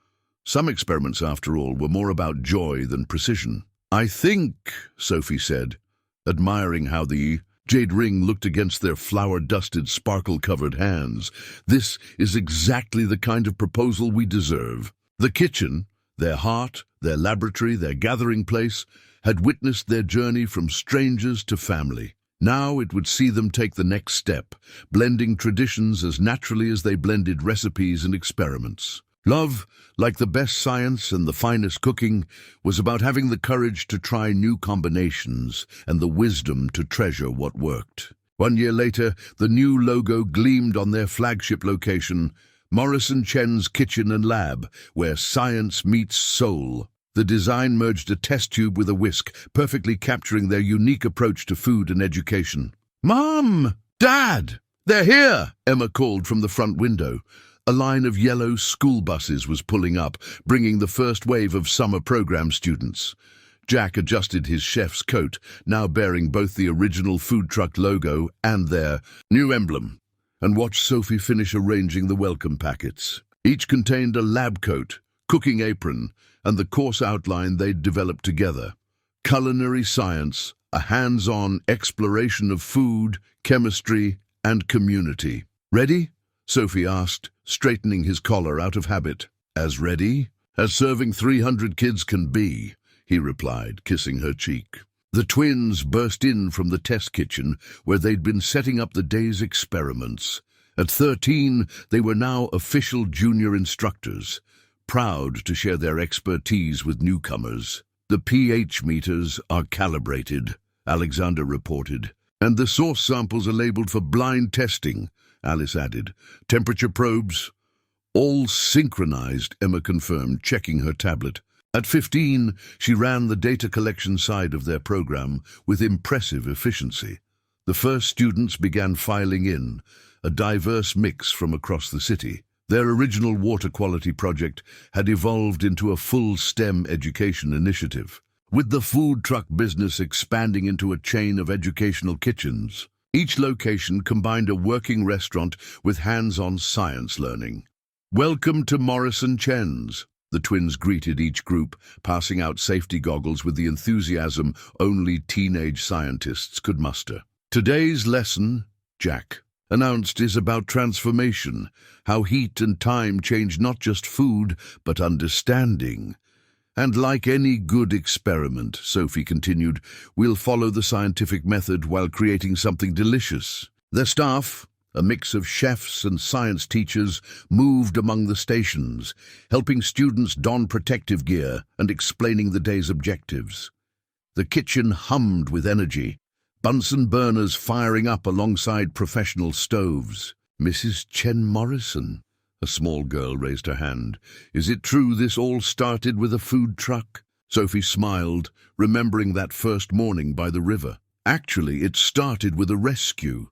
Some experiments, after all, were more about joy than precision. I think, Sophie said, admiring how the jade ring looked against their flour-dusted, sparkle-covered hands. This is exactly the kind of proposal we deserve. The kitchen, their heart, their laboratory, their gathering place, had witnessed their journey from strangers to family. Now it would see them take the next step, blending traditions as naturally as they blended recipes and experiments. Love, like the best science and the finest cooking, was about having the courage to try new combinations and the wisdom to treasure what worked. 1 year later, the new logo gleamed on their flagship location, Morrison Chen's Kitchen and Lab, where science meets soul. The design merged a test tube with a whisk, perfectly capturing their unique approach to food and education. Mom! Dad! They're here! Emma called from the front window. A line of yellow school buses was pulling up, bringing the first wave of summer program students. Jack adjusted his chef's coat, now bearing both the original food truck logo and their new emblem, and watched Sophie finish arranging the welcome packets. Each contained a lab coat, cooking apron, and the course outline they'd developed together. Culinary science, a hands-on exploration of food, chemistry, and community. Ready? Sophie asked, straightening his collar out of habit. As ready as serving 300 kids can be, he replied, kissing her cheek. The twins burst in from the test kitchen, where they'd been setting up the day's experiments. At 13, they were now official junior instructors, proud to share their expertise with newcomers. The pH meters are calibrated, Alexander reported, and the source samples are labeled for blind testing, Alice added. Temperature probes, all synchronized, Emma confirmed, checking her tablet. At 15, she ran the data collection side of their program with impressive efficiency. The first students began filing in, a diverse mix from across the city. Their original water quality project had evolved into a full STEM education initiative, with the food truck business expanding into a chain of educational kitchens. Each location combined a working restaurant with hands-on science learning. Welcome to Morrison Chen's, the twins greeted each group, passing out safety goggles with the enthusiasm only teenage scientists could muster. Today's lesson, Jack announced, is about transformation, how heat and time change not just food, but understanding. And like any good experiment, Sophie continued, we'll follow the scientific method while creating something delicious. Their staff, a mix of chefs and science teachers, moved among the stations, helping students don protective gear and explaining the day's objectives. The kitchen hummed with energy, Bunsen burners firing up alongside professional stoves. Mrs. Chen Morrison, a small girl raised her hand. Is it true this all started with a food truck? Sophie smiled, remembering that first morning by the river. Actually, it started with a rescue.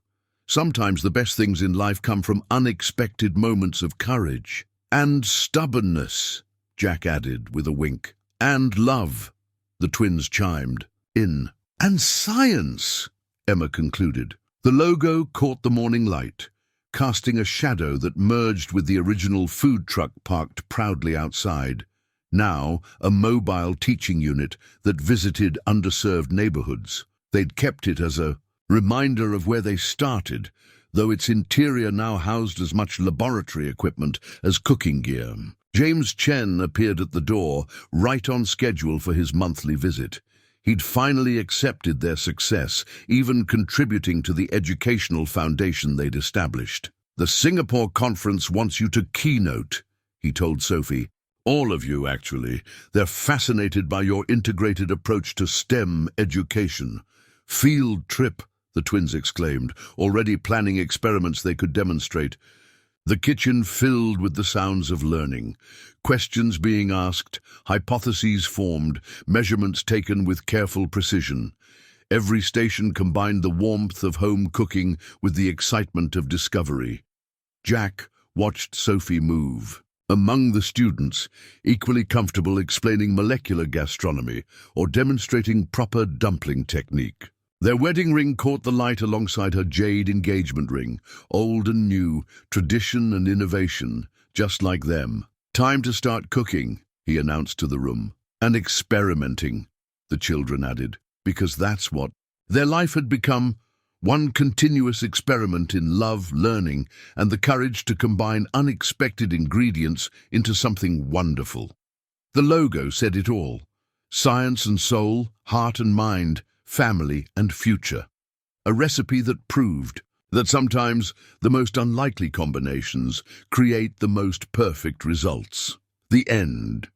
Sometimes the best things in life come from unexpected moments of courage. And stubbornness, Jack added with a wink. And love, the twins chimed in. And science, Emma concluded. The logo caught the morning light, casting a shadow that merged with the original food truck parked proudly outside. Now a mobile teaching unit that visited underserved neighborhoods. They'd kept it as a reminder of where they started, though its interior now housed as much laboratory equipment as cooking gear. James Chen appeared at the door, right on schedule for his monthly visit. He'd finally accepted their success, even contributing to the educational foundation they'd established. "The Singapore conference wants you to keynote," he told Sophie. "All of you, actually. They're fascinated by your integrated approach to STEM education." "Field trip," the twins exclaimed, already planning experiments they could demonstrate. The kitchen filled with the sounds of learning. Questions being asked, hypotheses formed, measurements taken with careful precision. Every station combined the warmth of home cooking with the excitement of discovery. Jack watched Sophie move. Among the students, equally comfortable explaining molecular gastronomy or demonstrating proper dumpling technique. Their wedding ring caught the light alongside her jade engagement ring, old and new, tradition and innovation, just like them. "Time to start cooking," he announced to the room. "And experimenting," the children added, because that's what their life had become. One continuous experiment in love, learning, and the courage to combine unexpected ingredients into something wonderful. The logo said it all. Science and soul, heart and mind, family and future. A recipe that proved that sometimes the most unlikely combinations create the most perfect results. The end.